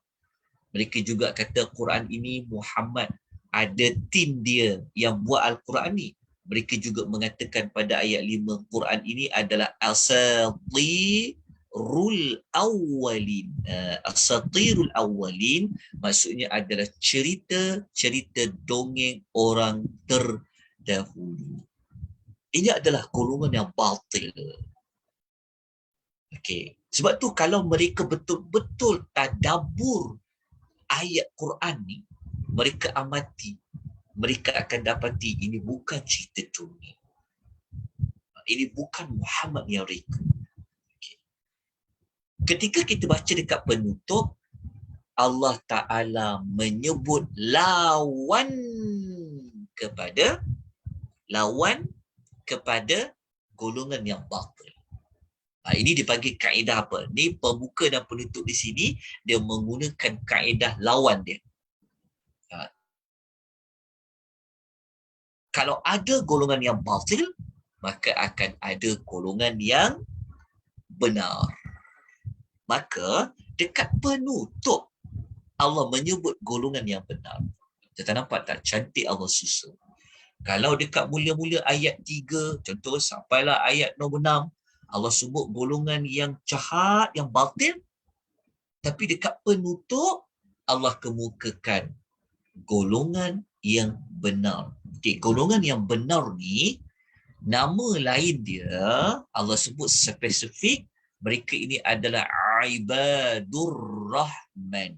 Mereka juga kata Quran ini Muhammad ada tim dia yang buat Al-Quran ni. Mereka juga mengatakan pada ayat 5 Quran ini adalah asatirul awwalin. Asatirul awwalin maksudnya adalah cerita dongeng orang terdahulu. Ini adalah golongan yang batil. Okey. Sebab tu kalau mereka betul-betul tadabbur ayat Quran ni, mereka amati, mereka akan dapati ini bukan cerita dongeng. Ini bukan Muhammad yang reka. Okay. Ketika kita baca dekat penutup, Allah Ta'ala menyebut lawan kepada golongan yang batil. Ini dipanggil kaedah apa? Ni pembuka dan penutup di sini, dia menggunakan kaedah lawan dia. Kalau ada golongan yang batil, maka akan ada golongan yang benar. Maka dekat penutup Allah menyebut golongan yang benar. Kita nampak tak cantik Allah susun? Kalau dekat mula-mula ayat 3, contoh sampailah ayat nombor 6, Allah sebut golongan yang jahat, yang batil. Tapi dekat penutup Allah kemukakan golongan yang benar. Okay, golongan yang benar ni, nama lain dia, Allah sebut spesifik, mereka ini adalah ibadur rahman.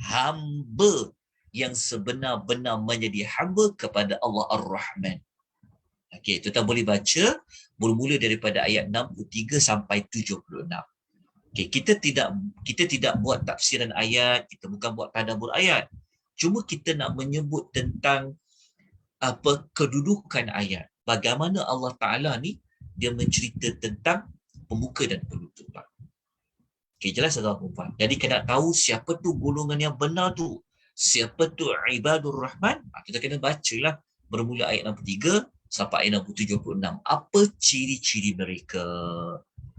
Hamba yang sebenar-benar menjadi hamba kepada Allah Ar-Rahman. Okey, tuan-tuan boleh baca bermula daripada ayat 63 sampai 76. Okey, kita tidak buat tafsiran ayat, kita bukan buat tadabbur ayat. Cuma kita nak menyebut tentang apa kedudukan ayat. Bagaimana Allah Ta'ala ni dia mencerita tentang pembuka dan penutup. Okey, jelas atau apa? Jadi kena tahu siapa tu golongan yang benar tu. Siapa tu ibadur rahman? Kita kena bacalah bermula ayat nombor 3 sampai ayat 76. Apa ciri-ciri mereka?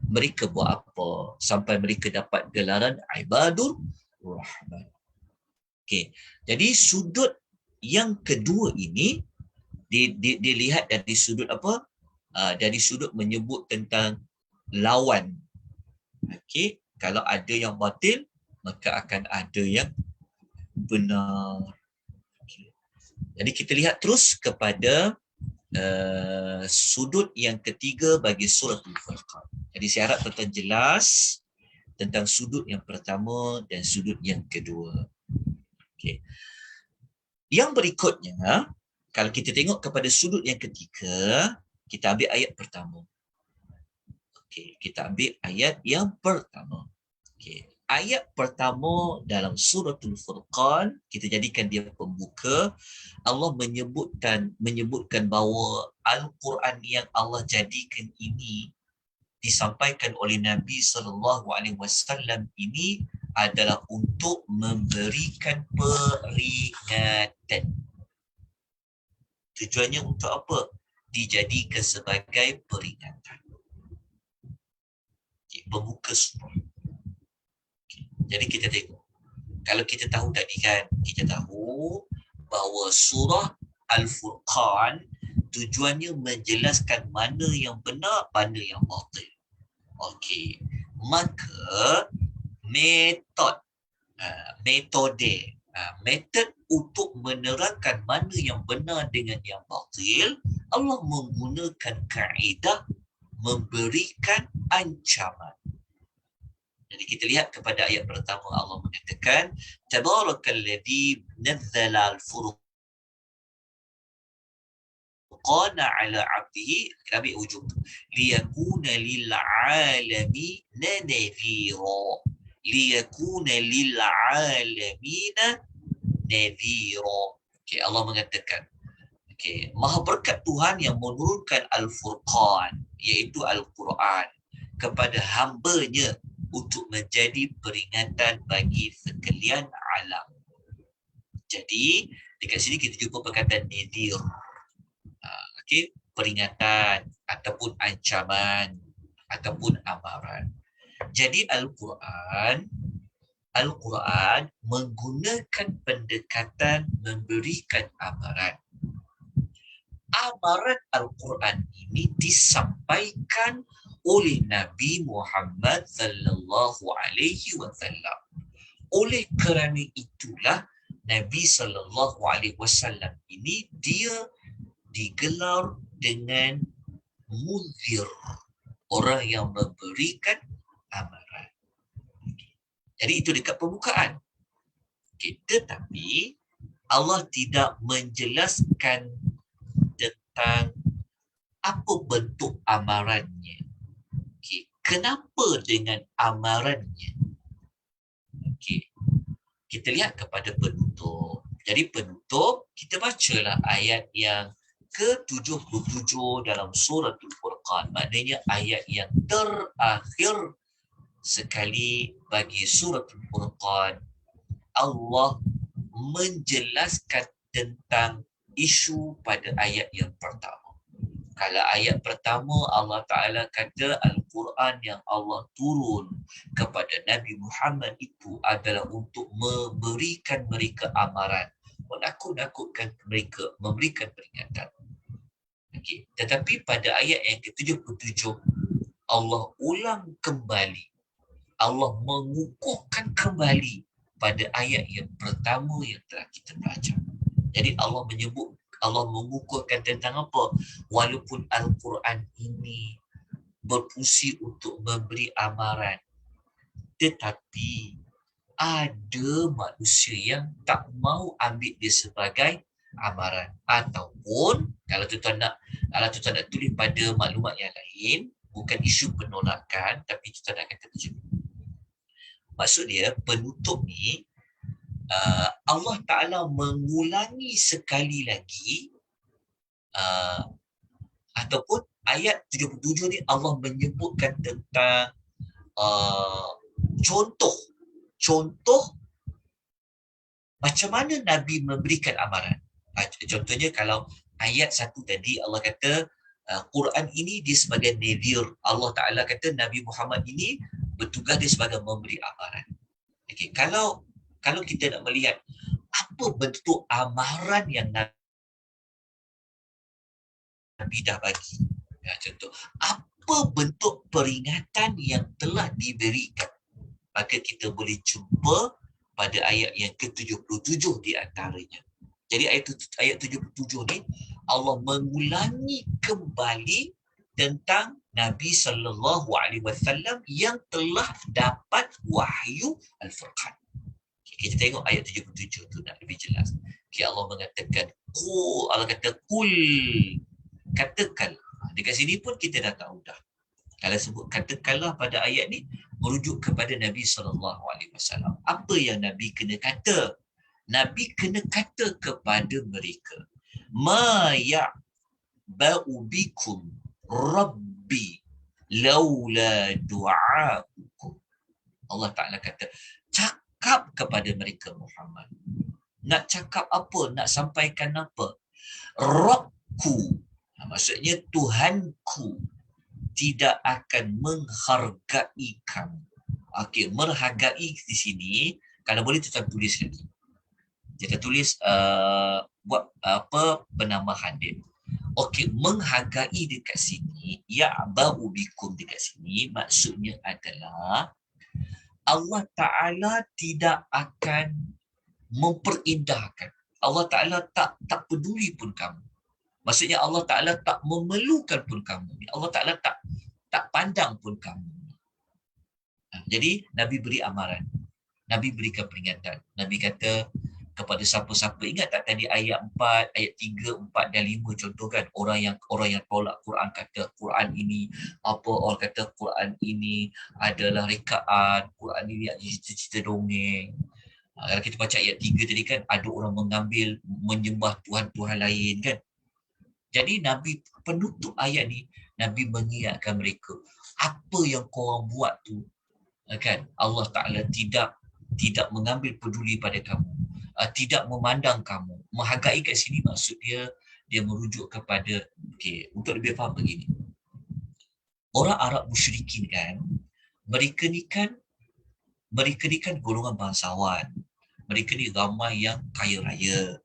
Mereka buat apa sampai mereka dapat gelaran Ibadur Rahman? Okey. Jadi sudut yang kedua ini dilihat dari sudut apa? Dari sudut menyebut tentang lawan. Okey, kalau ada yang batil, maka akan ada yang benar. Okay. Jadi kita lihat terus kepada sudut yang ketiga bagi surah Al-Furqan. Jadi saya harap tuan-tuan jelas tentang sudut yang pertama dan sudut yang kedua. Okay. Yang berikutnya, kalau kita tengok kepada sudut yang ketiga, kita ambil ayat pertama. Okay, kita ambil ayat yang pertama. Okay. Ayat pertama dalam suratul Furqan, kita jadikan dia pembuka. Allah menyebutkan bahawa Al-Quran yang Allah jadikan ini disampaikan oleh Nabi SAW ini adalah untuk memberikan peringatan. Tujuannya untuk apa? Dijadikan sebagai peringatan. Okay, pembuka surah. Jadi kita tengok. Kalau kita tahu tadi kan, kita tahu bahawa surah Al-Furqan tujuannya menjelaskan mana yang benar, mana yang batil. Okey. Maka metode untuk menerangkan mana yang benar dengan yang batil, Allah menggunakan kaedah memberikan ancaman. Jadi kita lihat kepada ayat pertama, Allah mengatakan tabarakalladzi nazzala al-furqana ala 'abdihi, kami ujung liyakuna lil 'alamina nadhira, liyakuna lil 'alamina nadhira. Okey, Allah mengatakan, okey, Maha berkat Tuhan yang menurunkan Al-Furqan, iaitu Al-Quran, kepada hamba-Nya untuk menjadi peringatan bagi sekalian alam. Jadi dekat sini kita jumpa perkataan nadhir. Okey, peringatan ataupun ancaman ataupun amaran. Jadi Al-Quran menggunakan pendekatan memberikan amaran. Amaran Al-Quran ini disampaikan oleh Nabi Muhammad sallallahu alaihi wasallam. Oleh kerana itulah Nabi sallallahu alaihi wasallam ini dia digelar dengan munzir, orang yang memberikan amaran. Jadi itu dekat pembukaan. Tetapi Allah tidak menjelaskan tentang apa bentuk amarannya. Kenapa dengan amarannya? Okey. Kita lihat kepada penutup. Jadi penutup, kita bacalah ayat yang ke-77 dalam suratul Furqan. Maknanya ayat yang terakhir sekali bagi suratul Furqan. Allah menjelaskan tentang isu pada ayat yang pertama. Kalau ayat pertama Allah Ta'ala kata Al-Quran yang Allah turun kepada Nabi Muhammad itu adalah untuk memberikan mereka amaran, menakut-nakutkan mereka, memberikan peringatan. Okay. Tetapi pada ayat yang ke-77 Allah ulang kembali, Allah mengukuhkan kembali pada ayat yang pertama yang telah kita baca. Jadi Allah mengukuhkan tentang apa? Walaupun Al-Quran ini berfungsi untuk memberi amaran, tetapi ada manusia yang tak mau ambil dia sebagai amaran. Ataupun kalau tuan-tuan nak tulis pada maklumat yang lain, bukan isu penolakan, tapi tuan-tuan nak kata macam ni. Maksud dia, penutup ni Allah Ta'ala mengulangi sekali lagi ataupun ayat 77 ni Allah menyebutkan tentang contoh macam mana Nabi memberikan amaran. Contohnya kalau ayat 1 tadi Allah kata Quran ini dia sebagai nadhir. Allah Ta'ala kata Nabi Muhammad ini bertugas dia sebagai memberi amaran. Okay. Kalau kita nak melihat apa bentuk amaran yang Nabi dah bagi. Ya, contoh, apa bentuk peringatan yang telah diberikan? Maka kita boleh jumpa pada ayat yang ke-77 di antaranya. Jadi ayat 77 ni Allah mengulangi kembali tentang Nabi sallallahu alaihi wasallam yang telah dapat wahyu Al-Furqan. Kita tengok ayat 77 tu nak lebih jelas. Allah mengatakan Allah kata kul, katakan. Dekat sini pun kita dah tahu dah. Kalau sebut katakanlah pada ayat ni merujuk kepada Nabi sallallahu alaihi wasallam. Apa yang Nabi kena kata? Nabi kena kata kepada mereka, ma ya'ba'u bikum rabbi laula du'a'ukum. Allah Ta'ala kata, cakap kepada mereka Muhammad. Nak cakap apa? Nak sampaikan apa? Rabbku, maksudnya Tuhanku tidak akan menghargai kamu. Okey, menghargai di sini kalau boleh tuan tulis lagi. Kita tulis buat apa penambahan dia. Okey, menghargai dekat sini, ya ba'u bikum dekat sini maksudnya adalah Allah Ta'ala tidak akan memperindahkan. Allah Ta'ala tak peduli pun kamu. Maksudnya Allah Ta'ala tak memerlukan pun kamu. Allah Ta'ala tak pandang pun kamu. Jadi Nabi beri amaran. Nabi berikan peringatan. Nabi kata kepada siapa-siapa, ingat tak tadi ayat 4, ayat 3, 4 dan 5 contoh kan, orang yang tolak Quran kata Quran ini apa, orang kata Quran ini adalah rekaan, Quran ini cerita-cerita dongeng. Kalau kita baca ayat 3 tadi kan, ada orang mengambil menyembah Tuhan-Tuhan lain kan. Jadi Nabi penutup ayat ni, Nabi mengingatkan mereka, apa yang korang buat tu kan, Allah Ta'ala tidak mengambil peduli pada kamu, tidak memandang kamu. Menghargai kat sini maksud dia merujuk kepada, untuk lebih faham begini, orang Arab musyrikin kan, mereka ni kan golongan bangsawan, mereka ni ramai yang kaya raya.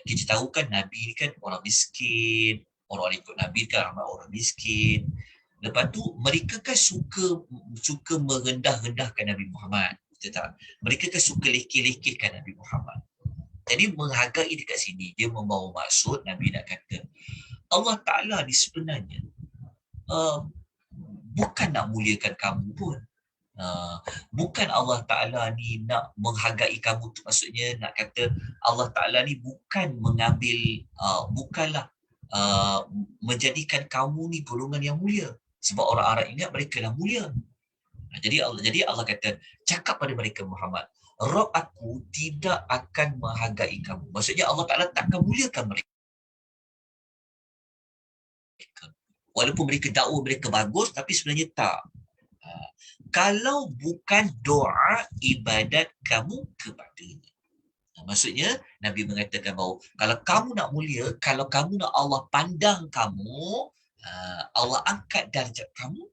Kita tahu kan Nabi ni kan orang miskin, orang ikut Nabi kan ramai orang miskin. Lepas tu mereka kan suka merendah-rendahkan Nabi Muhammad. Betul tak? Mereka kan suka lekeh-lekehkan Nabi Muhammad. Jadi menghargai dekat sini, dia membawa maksud Nabi nak kata, Allah Ta'ala ni sebenarnya bukan nak muliakan kamu pun. Bukan Allah Ta'ala ni nak menghargai kamu tu, maksudnya nak kata Allah Ta'ala ni bukan mengambil, bukanlah menjadikan kamu ni golongan yang mulia. Sebab orang Arab ingat mereka lah mulia. Jadi Allah kata, cakap pada mereka Muhammad, Rabb aku tidak akan menghargai kamu. Maksudnya Allah Ta'ala takkan muliakan mereka. Walaupun mereka dakwa mereka bagus, tapi sebenarnya tak. Kalau bukan doa ibadat kamu kepadanya. Maksudnya Nabi mengatakan bahawa kalau kamu nak mulia, kalau kamu nak Allah pandang kamu, Allah angkat darjat kamu,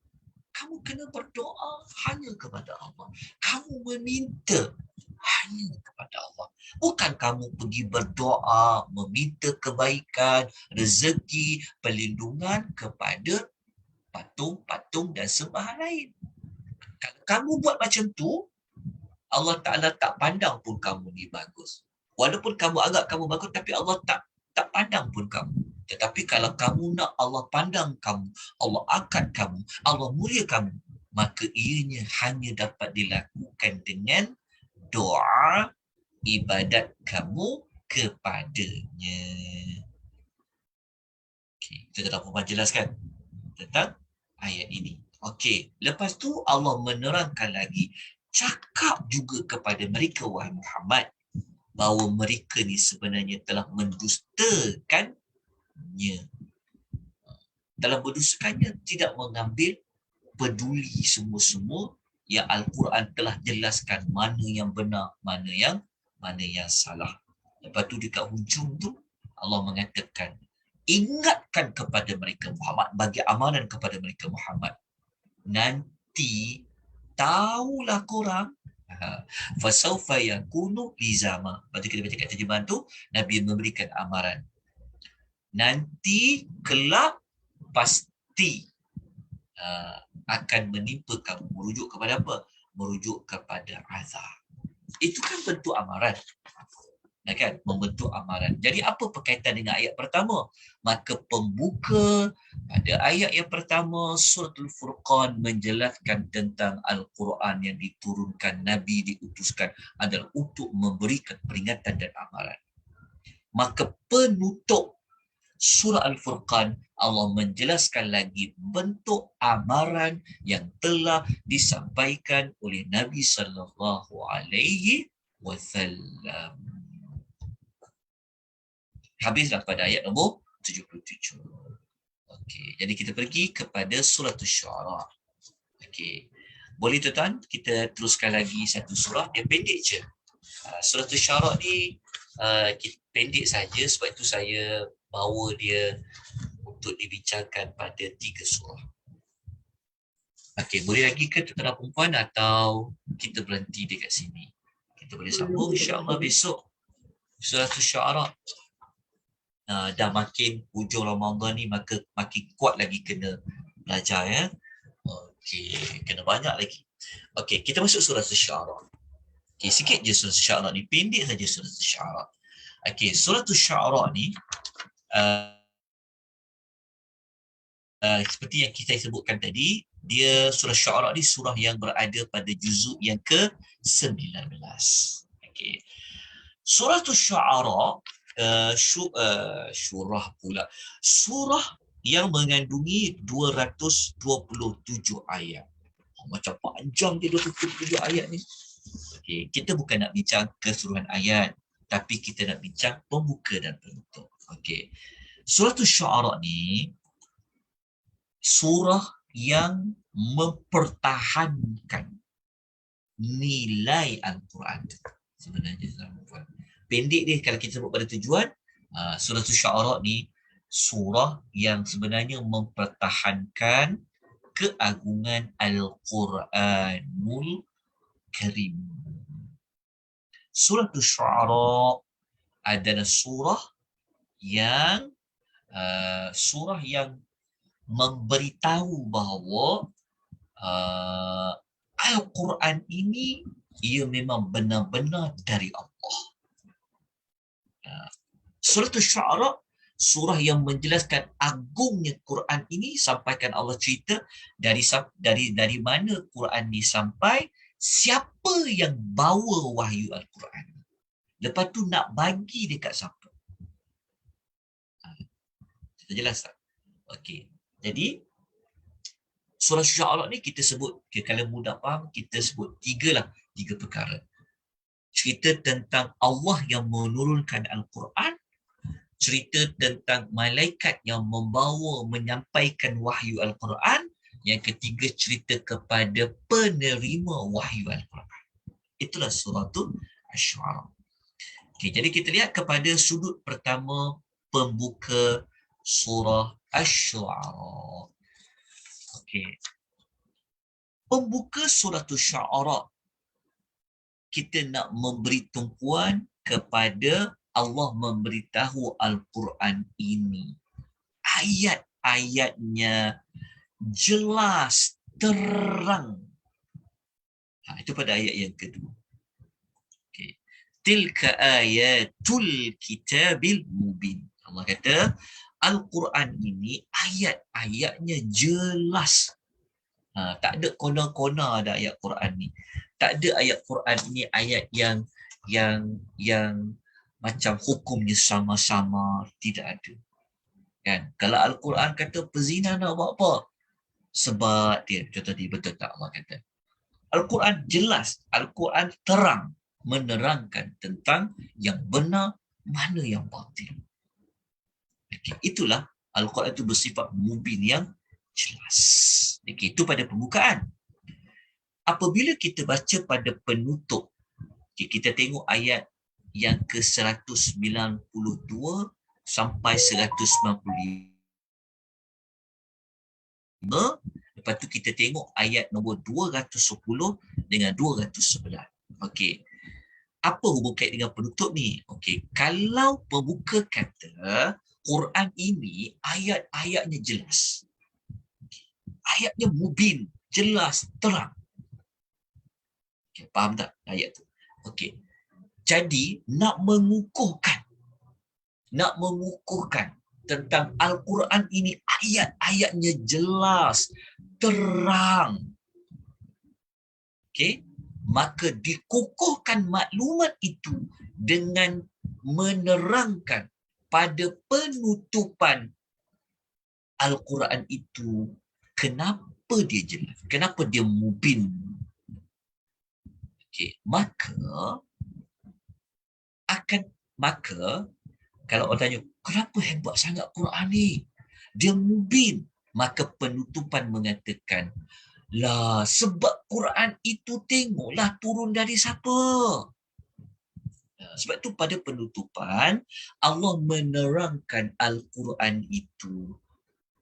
kamu kena berdoa hanya kepada Allah. Kamu meminta hanya kepada Allah. Bukan kamu pergi berdoa, meminta kebaikan, rezeki, perlindungan kepada patung-patung dan sembahan lain. Kalau kamu buat macam tu, Allah Ta'ala tak pandang pun kamu ni bagus. Walaupun kamu anggap kamu bagus, tapi Allah tak pandang pun kamu. Tetapi kalau kamu nak Allah pandang kamu, Allah angkat kamu, Allah mulia kamu, maka ianya hanya dapat dilakukan dengan doa ibadat kamu kepadanya. Okay, kita dah pernah jelaskan tentang ayat ini. Okey, lepas tu Allah menerangkan lagi, cakap juga kepada mereka wahai Muhammad bahawa mereka ni sebenarnya telah mendustakannya. Dalam mendustakannya tidak mengambil peduli semua-semua yang Al-Quran telah jelaskan mana yang benar, mana yang salah. Lepas tu dekat hujung tu Allah mengatakan, ingatkan kepada mereka Muhammad, bagi amalan kepada mereka Muhammad. Nanti tahulah korang, fasaufa yakunu lizama. Lepas tu kita baca kat terjemahan tu, Nabi memberikan amaran. Nanti kelak pasti akan menimpa kamu. Merujuk kepada apa? Merujuk kepada azab. Itu kan bentuk amaran. Kan? Membentuk amaran. Jadi apa berkaitan dengan ayat pertama? Maka pembuka pada ayat yang pertama, Suratul Furqan menjelaskan tentang Al-Quran yang diturunkan, Nabi diutuskan adalah untuk memberikan peringatan dan amaran. Maka penutup surah Al-Furqan, Allah menjelaskan lagi bentuk amaran yang telah disampaikan oleh Nabi sallallahu alaihi wasallam. Habislah pada ayat nombor 77. Okey, jadi kita pergi kepada surah Asy-Syu'ara. Okey. Boleh tuan-tuan, kita teruskan lagi satu surah yang pendek je. Surah Asy-Syu'ara ni pendek saja, sebab itu saya bawa dia untuk dibincangkan pada 3 surah. Okey, boleh lagi ke tuan-tuan dan perempuan atau kita berhenti dekat sini? Kita boleh sambung insya-Allah besok. Surah Asy-Syu'ara. Dah makin hujung Ramadan ni, maka makin kuat lagi kena belajar ya. Okey, kena banyak lagi. Okey, kita masuk surah Asy-Syu'ara. Okey, sikit je surah Asy-Syu'ara ni, pendek saja surah Asy-Syu'ara. Okey, surah Asy-Syu'ara ni seperti yang kita sebutkan tadi, dia surah Syu'ara ni surah yang berada pada juzuk yang ke-19. Okey. Surah Asy-Syu'ara surah yang mengandungi 227 ayat. Macam panjang dia 227 ayat ni. Okay, kita bukan nak bincang keseluruhan ayat, tapi kita nak bincang pembuka dan penutup. Okey. Surah Asy-Syu'ara ni surah yang mempertahankan nilai Al-Quran. Sebenarnya pendek dia kalau kita sebut pada tujuan, surah Asy-Syu'ara ni surah yang sebenarnya mempertahankan keagungan Al-Quranul Karim. Surah Asy-Syu'ara adalah surah yang memberitahu bahawa Al-Quran ini ia memang benar-benar dari Allah. Surah Asy-Syu'ara surah yang menjelaskan agungnya Quran ini, sampaikan Allah cerita dari mana Quran ini sampai, siapa yang bawa wahyu Al-Quran. Lepas tu nak bagi dekat siapa. Kita jelas tak? Okey. Jadi surah Asy-Syu'ara ni kita sebut, kalau mudah faham, kita sebut tiga perkara. Cerita tentang Allah yang menurunkan Al-Quran, cerita tentang malaikat yang menyampaikan wahyu Al-Quran, yang ketiga cerita kepada penerima wahyu Al-Quran. Itulah surah Asy-Syu'ara. Okay, jadi kita lihat kepada sudut pertama, pembuka surah Asy-Syu'ara. Okay. Pembuka surah Asy-Syu'ara, kita nak memberi tumpuan kepada Allah memberitahu Al-Quran ini. Ayat-ayatnya jelas, terang. Itu pada ayat yang kedua. Okay. Tilka ayatul kitabil mubin. Allah kata, Al-Quran ini ayat-ayatnya jelas. Tak ada kona-kona ada ayat Quran ni. Tak ada ayat Quran ni ayat yang macam hukumnya sama-sama, tidak ada. Kan? Kalau Al-Quran kata perzina nak buat apa? Sebab dia, contoh dia, betul tak Allah kata? Al-Quran jelas, Al-Quran terang, menerangkan tentang yang benar, mana yang batil. Okay. Itulah Al-Quran itu bersifat mubin, yang jelas. Okay. Itu pada pembukaan. Apabila kita baca pada penutup, okay, kita tengok ayat yang ke-192 sampai 195. Lepas tu kita tengok ayat nombor 210 dengan 211. Okey. Apa hubung kait dengan penutup ni? Okey, kalau pembuka kata Quran ini ayat-ayatnya jelas. Ayatnya mubin, jelas, terang. Okay, faham tak ayat tu? Okey. Jadi nak mengukuhkan tentang Al-Quran ini ayat-ayatnya jelas, terang. Okey, maka dikukuhkan maklumat itu dengan menerangkan pada penutupan Al-Quran itu kenapa dia jelas, kenapa dia mubin. Okey, maka kalau orang tanya, kenapa hebat sangat Quran ni? Dia mubin. Maka penutupan mengatakan, lah, sebab Quran itu tengoklah turun dari siapa. Sebab tu pada penutupan, Allah menerangkan Al-Quran itu,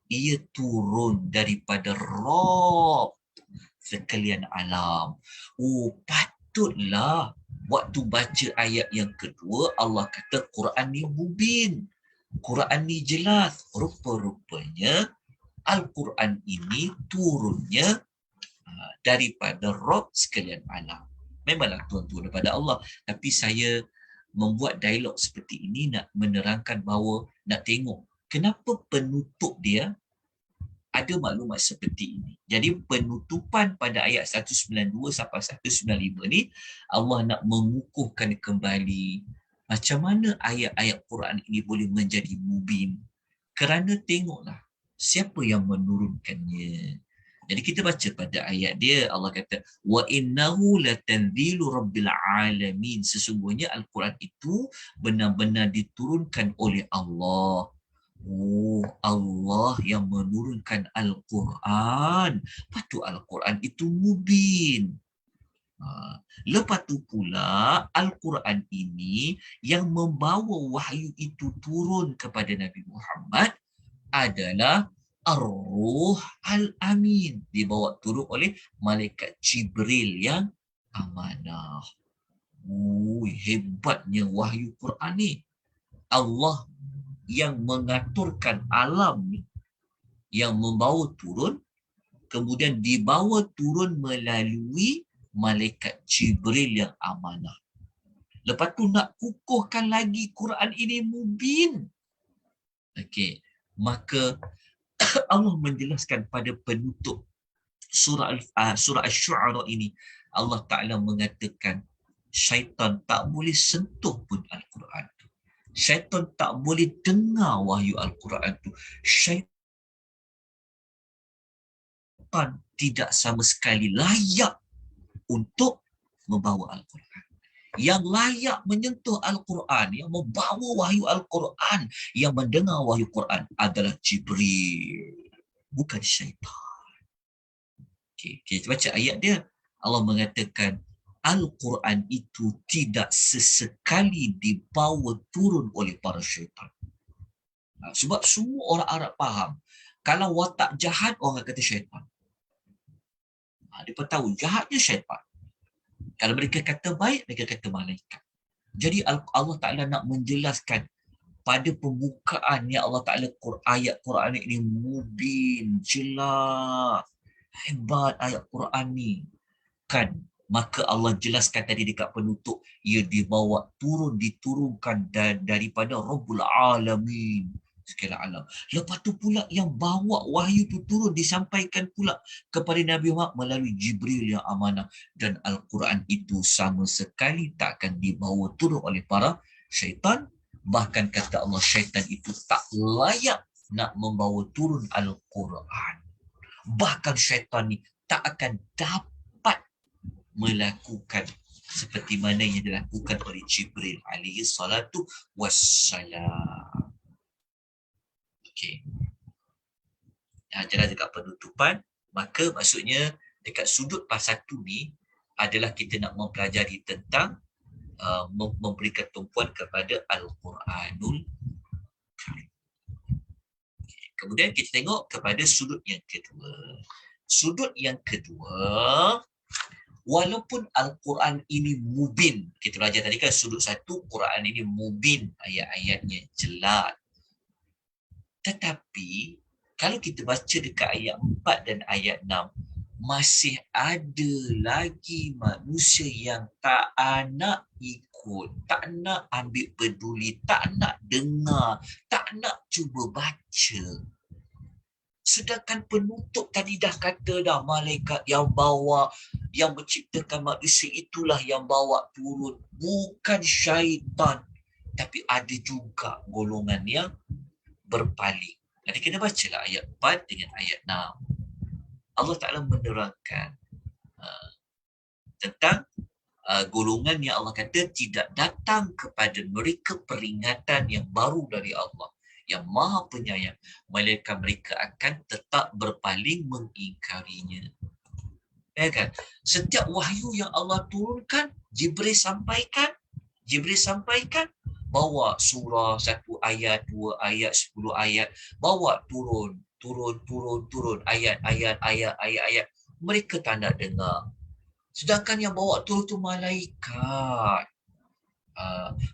ia turun daripada Rabb sekalian alam. Oh, patutlah waktu baca ayat yang kedua, Allah kata Quran ni mubin. Quran ni jelas. Rupa-rupanya Al-Quran ini turunnya daripada Rabb sekalian alam. Memanglah turun daripada Allah. Tapi saya membuat dialog seperti ini nak menerangkan bahawa nak tengok kenapa penutup dia ada maklumat seperti ini. Jadi penutupan pada ayat 192 sampai 195 ni, Allah nak mengukuhkan kembali macam mana ayat-ayat Quran ini boleh menjadi mubin. Kerana tengoklah siapa yang menurunkannya. Jadi kita baca pada ayat dia, Allah kata, wa innahu latanzilu rabbil alamin. Sesungguhnya Al-Quran itu benar-benar diturunkan oleh Allah. Oh, Allah yang menurunkan Al-Quran. Patut Al-Quran itu mubin. Lepas tu pula Al-Quran ini yang membawa wahyu itu turun kepada Nabi Muhammad adalah Ar-Ruh Al-Amin. Dibawa turun oleh Malaikat Jibril yang amanah. Hebatnya wahyu Quran ni. Allah yang mengaturkan alam ni, yang membawa turun, kemudian dibawa turun melalui Malaikat Jibril yang amanah. Lepas tu nak kukuhkan lagi Quran ini mubin. Okey, maka Allah menjelaskan pada penutup surah Asy-Syu'ara ini, Allah Ta'ala mengatakan syaitan tak boleh sentuh pun Al-Quran. Syaitan tak boleh dengar wahyu Al-Quran itu. Syaitan tidak sama sekali layak untuk membawa Al-Quran. Yang layak menyentuh Al-Quran, yang membawa wahyu Al-Quran, yang mendengar wahyu Quran adalah Jibril, bukan syaitan. Kita baca ayat dia. Allah mengatakan Al-Quran itu tidak sesekali dibawa turun oleh para syaitan. Sebab semua orang Arab faham, kalau watak jahat, orang kata syaitan. Dia pun tahu jahatnya syaitan. Kalau mereka kata baik, mereka kata malaikat. Jadi Allah Ta'ala nak menjelaskan pada pembukaan yang Allah Ta'ala ayat Quran ini mubin, jelas, hebat ayat Quran ni. Kan? Maka Allah jelaskan tadi dekat penutup, ia dibawa turun, diturunkan daripada Rabbul Alamin, sekalian alam. Lepas tu pula yang bawa wahyu tu turun, disampaikan pula kepada Nabi Muhammad melalui Jibril yang amanah. Dan Al-Quran itu sama sekali tak akan dibawa turun oleh para syaitan. Bahkan kata Allah, syaitan itu tak layak nak membawa turun Al-Quran. Bahkan syaitan ni tak akan dapat melakukan seperti mana yang dilakukan oleh Jibril alaihi salatu wassalam. Okey. Jelas dekat penutupan, maka maksudnya dekat sudut pasal tu ni adalah kita nak mempelajari tentang memberikan tumpuan kepada Al-Quranul Kemudian kita tengok kepada sudut yang kedua. Sudut yang kedua, walaupun Al-Quran ini mubin, kita belajar tadi kan sudut satu, Quran ini mubin, ayat-ayatnya jelas. Tetapi, kalau kita baca dekat ayat 4 dan ayat 6, masih ada lagi manusia yang tak nak ikut, tak nak ambil peduli, tak nak dengar, tak nak cuba baca. Sedangkan penutup tadi dah kata dah, malaikat yang bawa, yang menciptakan manusia itulah yang bawa turun, bukan syaitan. Tapi ada juga golongan yang berpaling. Jadi kena bacalah ayat 4 dengan ayat 6. Allah Ta'ala menerangkan tentang golongan yang Allah kata tidak datang kepada mereka peringatan yang baru dari Allah yang maha penyayang, melainkan mereka akan tetap berpaling mengingkarinya. Ya kan? Setiap wahyu yang Allah turunkan, Jibril sampaikan, bawa surah 1 ayat, 2 ayat, 10 ayat, bawa turun, ayat. Mereka tak nak dengar. Sedangkan yang bawa turun tu malaikat.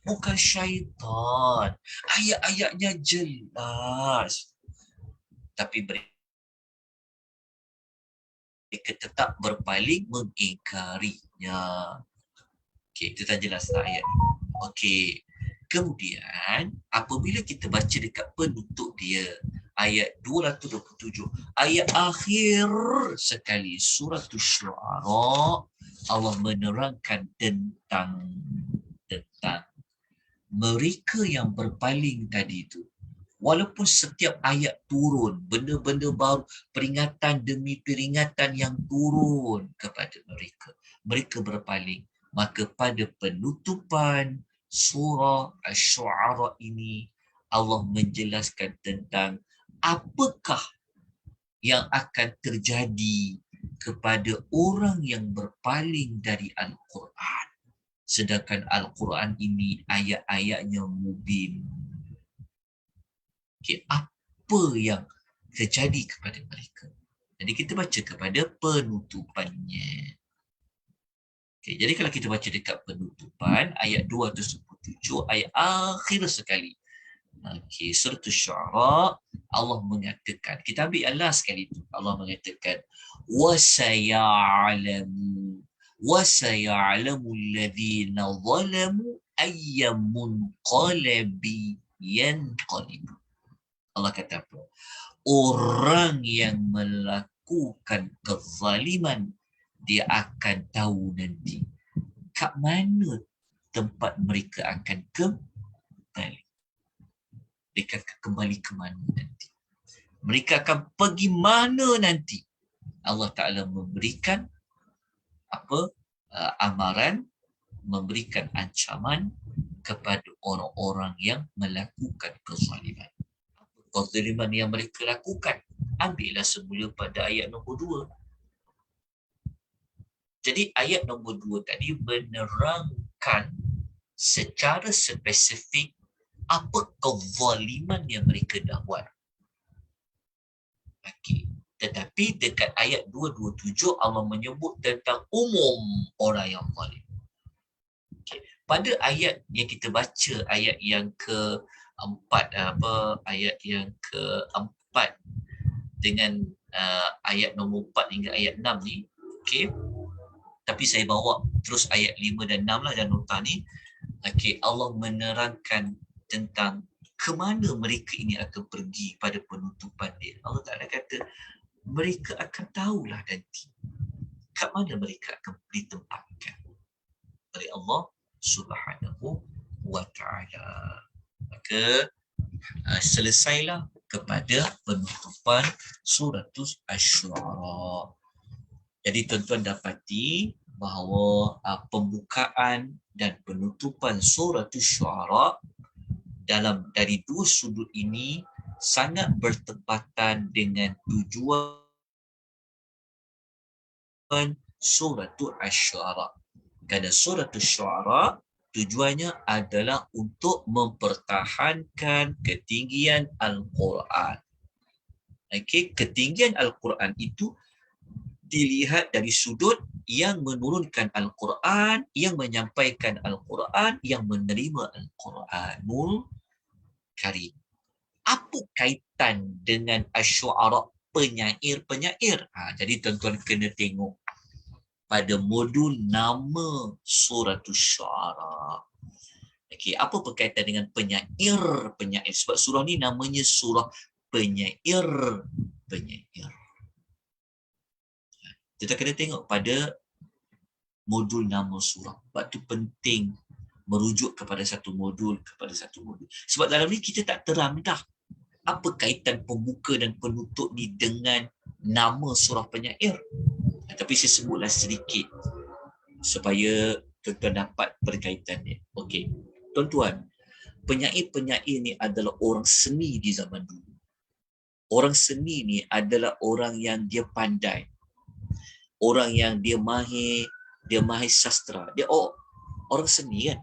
Bukan syaitan. Ayat-ayatnya jelas. Tapi mereka tetap berpaling mengingkarinya. Okey, itu dah jelas ayat. Okey. Kemudian, apabila kita baca dekat penutup dia, ayat 227, ayat akhir sekali surah Asy-Syu'ara, Allah menerangkan tentang mereka yang berpaling tadi itu. Walaupun setiap ayat turun, benda-benda baru, peringatan demi peringatan yang turun kepada mereka, mereka berpaling. Maka pada penutupan surah Asy-Syu'ara ini, Allah menjelaskan tentang apakah yang akan terjadi kepada orang yang berpaling dari Al-Quran. Sedangkan Al-Quran ini ayat-ayatnya mubin. Okay, apa yang terjadi kepada mereka? Jadi kita baca kepada penutupannya. Okay, jadi kalau kita baca dekat penutupan, ayat 227, ayat akhir sekali. Okay, surah Asy-Syu'ara, Allah mengatakan, kita ambil Allah sekali itu. Allah mengatakan, وَسَيَعْلَمُ الَّذِينَ ظَلَمُوا أَيَّ مُنْقَلَبٍ يَنْقَلِبُ. Allah kata apa? Orang yang melakukan kezaliman, dia akan tahu nanti kat mana tempat mereka akan kembali. Mereka akan kembali ke mana nanti? Mereka akan pergi mana nanti? Allah Ta'ala memberikan amaran, memberikan ancaman kepada orang-orang yang melakukan kezaliman. Apa kezaliman yang mereka lakukan? Ambillah semula pada ayat nombor 2. Jadi ayat nombor 2 tadi menerangkan secara spesifik apa kezaliman yang mereka dah buat. Okey. Tetapi dekat ayat 227 Allah menyebut tentang umum orang yang zalim. Okay. Pada ayat yang kita baca, ayat yang keempat, ayat yang keempat dengan ayat nombor 4 hingga ayat 6 ni, okey. Tapi saya bawa terus ayat 5 dan 6 lah dan nota ni. Okey, Allah menerangkan tentang ke mana mereka ini akan pergi pada penutupan dia. Allah Ta'ala kata, mereka akan tahulah nanti kat mana mereka akan ditempatkan oleh Allah Subhanahu wa Ta'ala. Maka selesailah kepada penutupan surah Asy-Syu'ara. Jadi tuan-tuan dapati bahawa pembukaan dan penutupan surah Asy-Syu'ara dari dua sudut ini sangat bertepatan dengan tujuan surah Asy-Syu'ara. Kerana surah Asy-Syu'ara tujuannya adalah untuk mempertahankan ketinggian Al-Quran. Okey, ketinggian Al-Quran itu dilihat dari sudut yang menurunkan Al-Quran, yang menyampaikan Al-Quran, yang menerima Al-Quranul Karim. Apa kaitan dengan asy'ara, penyair-penyair? Jadi tuan-tuan kena tengok pada modul nama suratul syu'ara. Okey, apa berkaitan dengan penyair-penyair? Sebab surah ni namanya surah penyair-penyair. Kita kena tengok pada modul nama surah. Sebab tu penting merujuk kepada satu modul. Sebab dalam ni kita tak terang dah apa kaitan pembuka dan penutup ni dengan nama surah penyair. Tapi saya sebutlah sedikit supaya tuan-tuan dapat berkaitan dia. Okey, tuan-tuan, penyair-penyair ni adalah orang seni di zaman dulu. Orang seni ni adalah orang yang dia pandai, orang yang dia mahir sastra. Dia orang seni kan.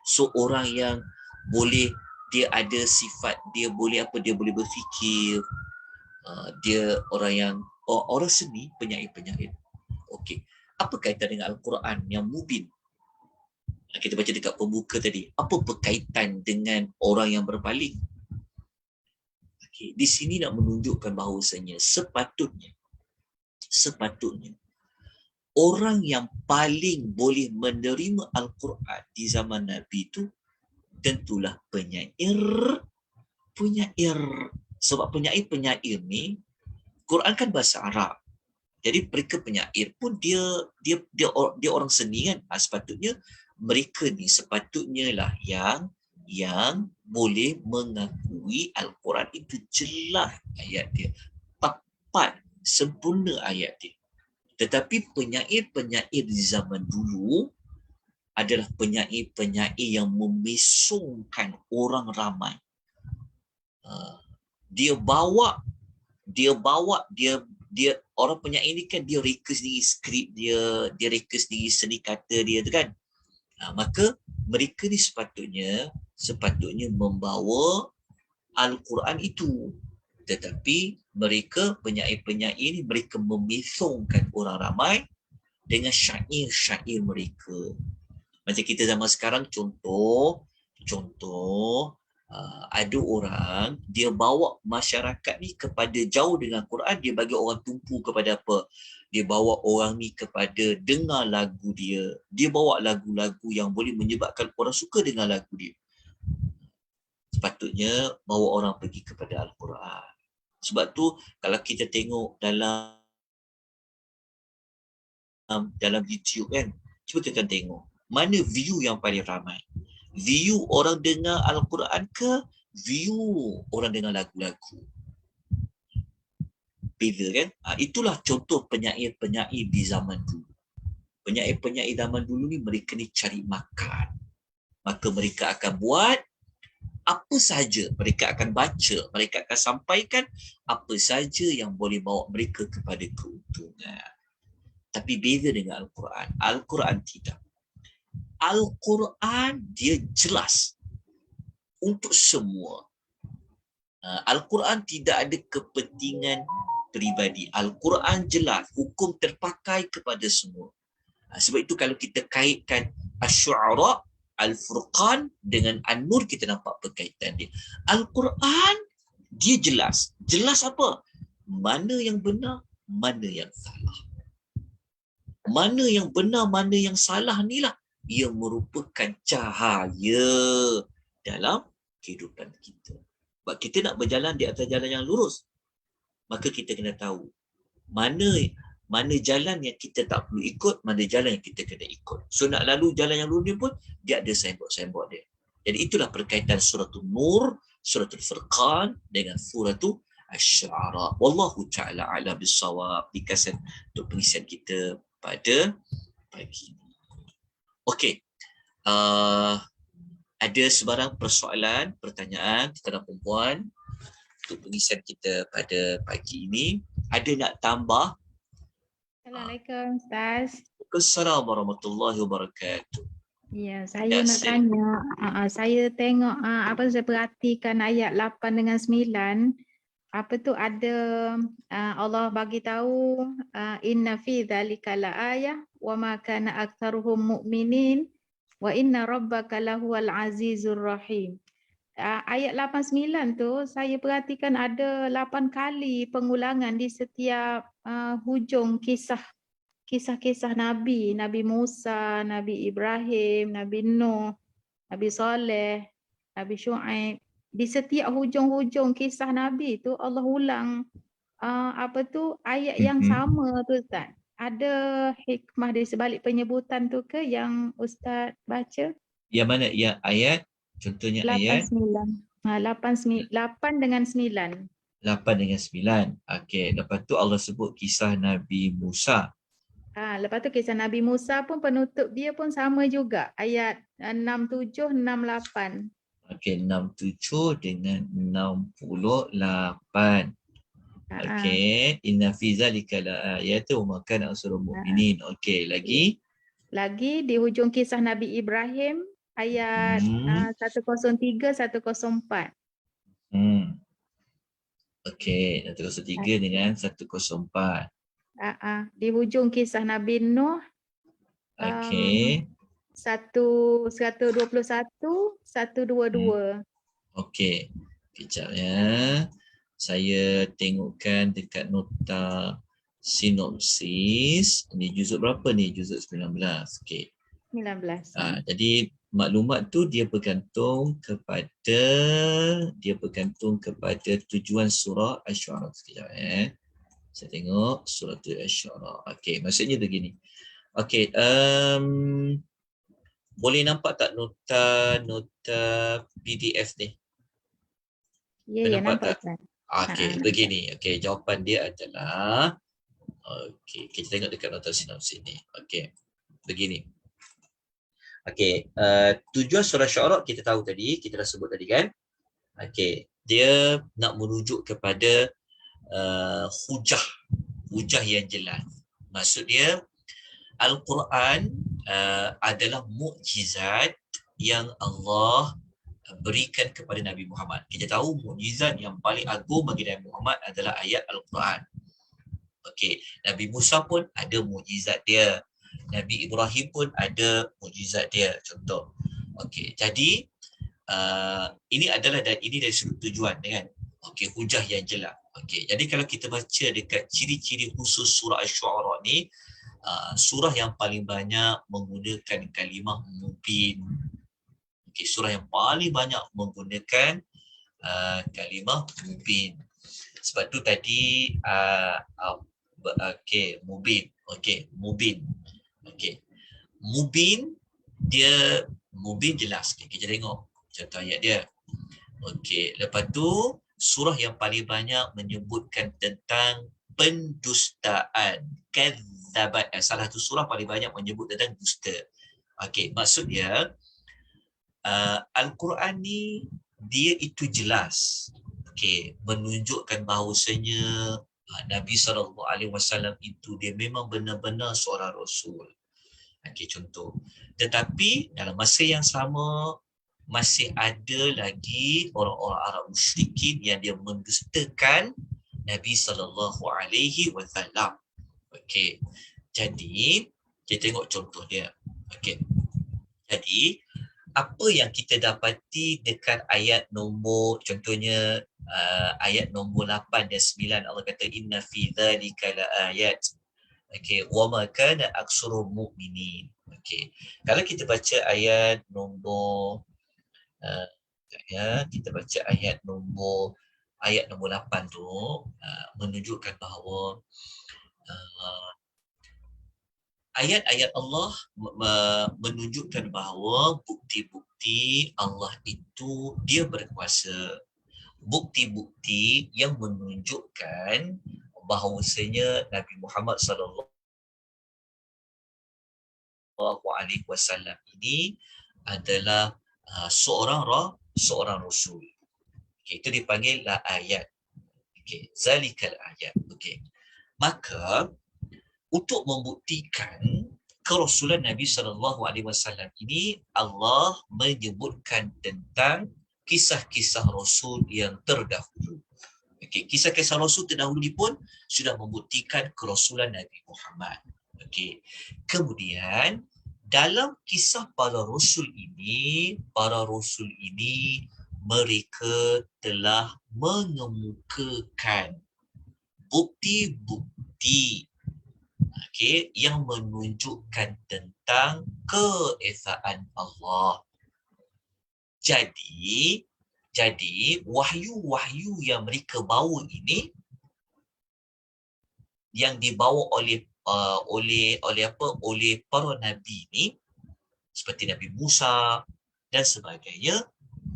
So orang yang boleh, dia ada sifat, dia boleh berfikir. Dia orang yang orang seni, penyair-penyair. Okey. Apa kaitan dengan Al-Quran yang mubin? Kita baca dekat pembuka tadi. Apa berkaitan dengan orang yang berpaling? Okey, di sini nak menunjukkan bahawasanya sepatutnya orang yang paling boleh menerima Al-Quran di zaman Nabi itu tentulah penyair. Sebab penyair ni, Quran kan bahasa Arab. Jadi mereka penyair pun dia orang seni kan. Sepatutnya mereka ni lah yang boleh mengakui Al-Quran itu jelas ayat dia, tepat, sempurna ayat dia. Tetapi penyair-penyair di zaman dulu adalah penyair-penyair yang memesongkan orang ramai. Dia orang penyair ni kan dia reka sendiri skrip dia reka sendiri seni kata dia tu kan. Maka mereka ni sepatutnya membawa Al-Quran itu. Tetapi mereka, penyair-penyair ni, mereka memesongkan orang ramai dengan syair-syair mereka. Macam kita zaman sekarang, contoh ada orang, dia bawa masyarakat ni kepada jauh dengan Quran, dia bagi orang tumpu kepada apa? Dia bawa orang ni kepada dengar lagu dia. Dia bawa lagu-lagu yang boleh menyebabkan orang suka dengar lagu dia. Sepatutnya bawa orang pergi kepada Al-Quran. Sebab tu kalau kita tengok dalam YouTube kan, cuba kita tengok mana view yang paling ramai. View orang dengar Al-Quran ke view orang dengar lagu-lagu? Beza kan? Itulah contoh penyair-penyair di zaman dulu. Penyair-penyair zaman dulu ni mereka ni cari makan. Maka mereka akan buat apa sahaja, mereka akan baca, mereka akan sampaikan apa sahaja yang boleh bawa mereka kepada keuntungan. Tapi beza dengan Al-Quran. Al-Quran tidak. Al-Quran dia jelas untuk semua. Al-Quran tidak ada kepentingan peribadi. Al-Quran jelas, hukum terpakai kepada semua. Sebab itu kalau kita kaitkan Asy-Syu'ara, Al-Furqan dengan An-Nur, kita nampak perkaitan dia. Al-Quran dia jelas. Jelas apa? Mana yang benar, mana yang salah. Mana yang benar, mana yang salah ni lah ia merupakan cahaya dalam kehidupan kita. Sebab kita nak berjalan di atas jalan yang lurus, maka kita kena tahu mana jalan yang kita tak perlu ikut, mana jalan yang kita kena ikut. So nak lalu jalan yang lurus ni pun dia ada signboard dia. Jadi itulah perkaitan suratul Nur, suratul Furqan dengan suratul Asy-Syu'ara. Wallahu ta'ala a'lam bis-shawab. Dikasih untuk pengisian kita pada pagi ini. Okey. Ada sebarang persoalan, pertanyaan tuan-tuan dan puan untuk pengisian kita pada pagi ini? Ada nak tambah? Assalamualaikum Ustaz. Assalamualaikum warahmatullahi wabarakatuh. Ya, saya nak tanya, saya tengok saya perhatikan ayat 8 dengan 9, apa tu ada Allah bagi tahu inna fi dzalika laayah wa ma kana aktsaruhum mu'minin wa inna rabbaka lahuwal azizur rahim. Ayat 89 tu saya perhatikan ada 8 kali pengulangan di setiap hujung kisah-kisah Nabi, Nabi Musa, Nabi Ibrahim, Nabi Nuh, Nabi Saleh, Nabi Syuaib. Di setiap hujung-hujung kisah Nabi tu Allah ulang apa tu ayat yang sama tu Ustaz. Ada hikmah di sebalik penyebutan tu ke yang Ustaz baca? Yang mana? Yang ayat? Contohnya 8 ayat 9. 8 dengan 9. 8 dengan 9. Okey, lepas tu Allah sebut kisah Nabi Musa. Lepas tu kisah Nabi Musa pun penutup dia pun sama juga. Ayat 67, 68. Okey, 67 dengan 68. Okey, inna fi zalika laayatin wa ma kana aktsaruhum mu'minin. Okey, lagi? Lagi di hujung kisah Nabi Ibrahim ayat 103, 104. Okey, 103 dengan 104. Di hujung kisah Nabi Nuh Okey. 121, 122. Okey. Kejap ya. Saya tengokkan dekat nota sinopsis. Ini juzuk berapa ni? Juzuk 19. Okey. 19. Jadi maklumat tu dia bergantung kepada tujuan surah Asy-Syu'ara. Sekejap ya. Saya tengok surah Asy-Syu'ara. Okey, maksudnya begini. Okey, boleh nampak tak nota PDF ni? Ya, nampak tak? Okey, begini. Okey, jawapan dia adalah okey, kita tengok dekat nota sinopsis ni. Okey. Begini. Okey, tujuan surah Syu'ara kita tahu tadi, kita dah sebut tadi kan? Okey, dia nak merujuk kepada hujah yang jelas. Maksud dia Al-Quran adalah mukjizat yang Allah berikan kepada Nabi Muhammad. Kita tahu mukjizat yang paling agung bagi Nabi Muhammad adalah ayat Al-Quran. Okey, Nabi Musa pun ada mukjizat dia. Nabi Ibrahim pun ada mukjizat dia. Contoh. Okey, jadi ini dari sudut tujuan kan. Okey, hujah yang jelas. Okey, jadi kalau kita baca dekat ciri-ciri khusus surah Asy-Syu'ara ni, surah yang paling banyak menggunakan kalimah mubin. Okey, surah yang paling banyak menggunakan kalimah mubin. Sebab tu tadi mubin. Okey, mubin. Okey. Mubin jelas. Kita tengok contoh ayat dia. Okey, lepas tu surah yang paling banyak menyebutkan tentang pendustaan. Kadzabat. Salah satu surah paling banyak menyebut tentang dusta. Okey, maksudnya Al-Quran ni dia itu jelas. Okey, menunjukkan bahawasanya Nabi SAW itu dia memang benar-benar seorang Rasul. Okey, contoh. Tetapi dalam masa yang sama masih ada lagi orang-orang Arab musyrikin yang dia mendustakan Nabi SAW. Okey. Jadi kita tengok contoh dia. Okey. Jadi apa yang kita dapati dekat ayat nombor, contohnya ayat nombor 8 dan 9, Allah kata inna fi dzalika laayat. Okey, wa ma kana aktsaruhum mu'minin. Okey. Kalau kita baca ayat nombor kita baca ayat nombor 8 tu menunjukkan bahawa ayat-ayat Allah menunjukkan bahawa bukti-bukti Allah itu dia berkuasa. Bukti-bukti yang menunjukkan bahawasanya Nabi Muhammad sallallahu alaihi wasallam ini adalah seorang rasul. Okay, itu dipanggil la ayat. Okey, zalikal ayat. Okey. Maka untuk membuktikan kerasulan Nabi SAW ini, Allah menyebutkan tentang kisah-kisah Rasul yang terdahulu. Okey, kisah-kisah Rasul terdahulu ni pun sudah membuktikan kerasulan Nabi Muhammad. Okey. Kemudian dalam kisah para rasul ini mereka telah mengemukakan bukti-bukti, okey, yang menunjukkan tentang keesaan Allah. Jadi wahyu-wahyu yang mereka bawa ini, yang dibawa oleh para nabi ini, seperti Nabi Musa dan sebagainya,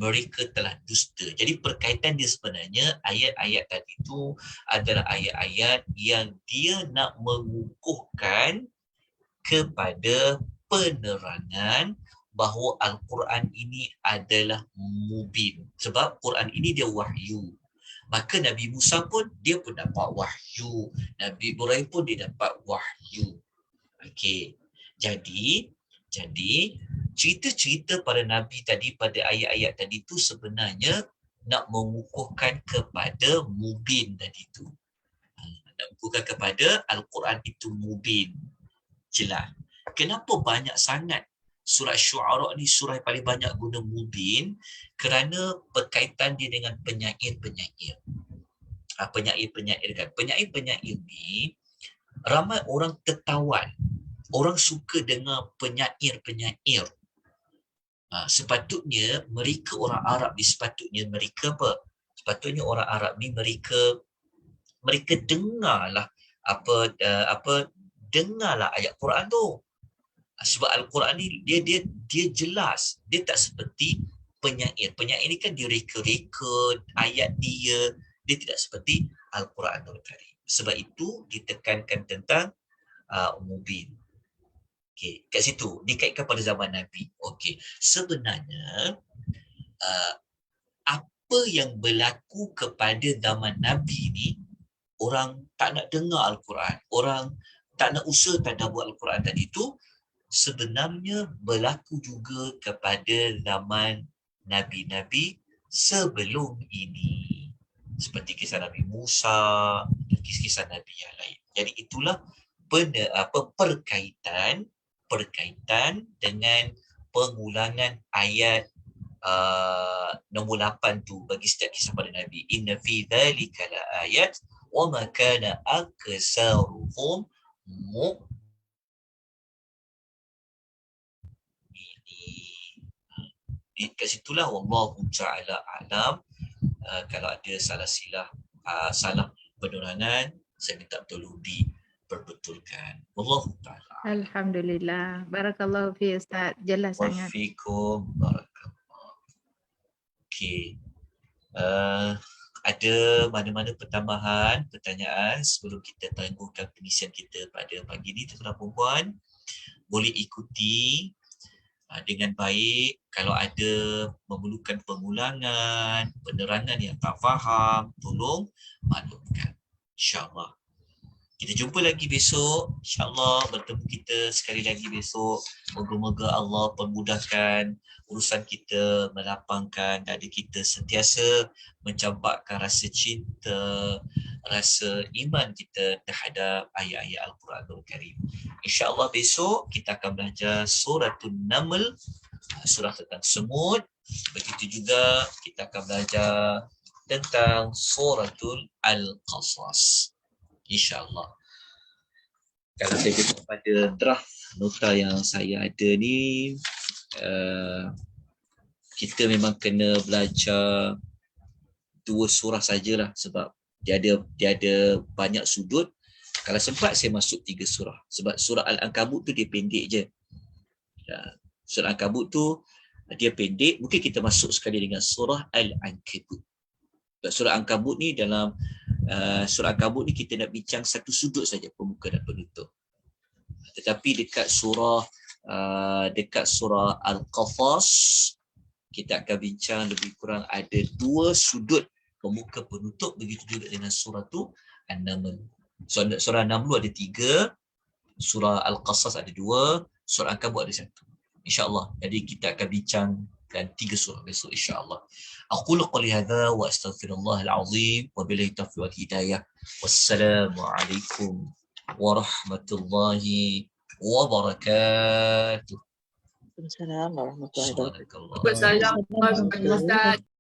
mereka telah dusta. Jadi berkaitan dia sebenarnya, ayat-ayat tadi itu adalah ayat-ayat yang dia nak mengukuhkan kepada penerangan bahawa Al-Quran ini adalah mubin. Sebab Quran ini dia wahyu. Maka Nabi Musa pun dia pun dapat wahyu. Nabi Ibrahim pun dia dapat wahyu. Okey. Jadi cerita-cerita para nabi tadi pada ayat-ayat tadi tu sebenarnya nak mengukuhkan kepada mubin tadi tu. Nak mengukuhkan kepada Al-Quran itu mubin. Jelas. Kenapa banyak sangat surah Syu'ara ni surah yang paling banyak guna mubin? Kerana berkaitan dia dengan penyair-penyair. Penyair-penyair ni ramai orang tertawan. Orang suka dengar penyair-penyair. Sepatutnya mereka orang Arab ni Sepatutnya orang Arab ni mereka dengarlah dengarlah ayat Quran tu. Sebab Al-Quran ni dia jelas. Dia tak seperti penyair. Penyair ni kan dia reka-reka ayat dia tidak seperti Al-Quran Al-Karim. Sebab itu ditekankan tentang mubin. Okey, kat situ dikaitkan pada zaman Nabi. Okey, sebenarnya apa yang berlaku kepada zaman Nabi ni, orang tak nak dengar Al-Quran, orang tak nak usaha tadabbur Al-Quran tadi tu, sebenarnya berlaku juga kepada zaman Nabi-Nabi sebelum ini. Seperti kisah Nabi Musa dan kisah Nabi yang lain. Jadi itulah perkaitan dengan pengulangan ayat nombor 8 tu bagi setiap kisah pada Nabi. Inna fi dzalika la ayat wa ma kana aktsaruhum mu'minin. Kat situlah wallahu ta'ala alam. Kalau ada salah penerangan, saya minta tolong diperbetulkan. Wallahu ta'ala. Alhamdulillah. Barakallahu fi Ustaz. Jelas sangat. Wafikum barakallah. Okey. Ada mana-mana pertambahan, pertanyaan sebelum kita tangguhkan pengisian kita pada pagi ini, tuan-tuan dan puan-puan? Boleh ikuti dengan baik. Kalau ada memerlukan pengulangan, penerangan yang tak faham, tolong maklumkan. InsyaAllah. Kita jumpa lagi besok. InsyaAllah bertemu kita sekali lagi besok. Moga-moga Allah permudahkan urusan kita, melapangkan dada kita, sentiasa mencampakkan rasa cinta, rasa iman kita terhadap ayat-ayat Al-Quranul Karim. InsyaAllah besok kita akan belajar suratul Naml, surah tentang semut. Begitu juga kita akan belajar tentang suratul Al-Qasas. InsyaAllah. Kalau saya tengok pada draft nota yang saya ada ni, kita memang kena belajar 2 surah sajalah sebab dia ada banyak sudut. Kalau sempat saya masuk 3 surah. Sebab surah Al-Ankabut tu dia pendek je. Surah Al-Ankabut tu dia pendek. Mungkin kita masuk sekali dengan surah Al-Ankabut. Surah Al-Ankabut ni dalam surah Al-Ankabut ni kita nak bincang satu sudut saja, pembuka dan penutup. Tetapi dekat surah Al-Qasas kita akan bincang lebih kurang ada 2 sudut pembuka penutup. Begitu juga dengan surah tu An-Naml. Surah An-Naml ada 3, surah Al-Qasas ada 2, surah Al-Ankabut ada 1. InsyaAllah. Jadi kita akan bincang dan 3 surah besok insya-Allah. Aqulu qouli hadza wa astaghfirullahal azim wa billahi taufiq wal hidayah. Wassalamualaikum warahmatullahi wabarakatuh. Waalaikumsalam warahmatullahi wabarakatuh. Subhanallah. Waalaikumsalam warahmatullahi wabarakatuh.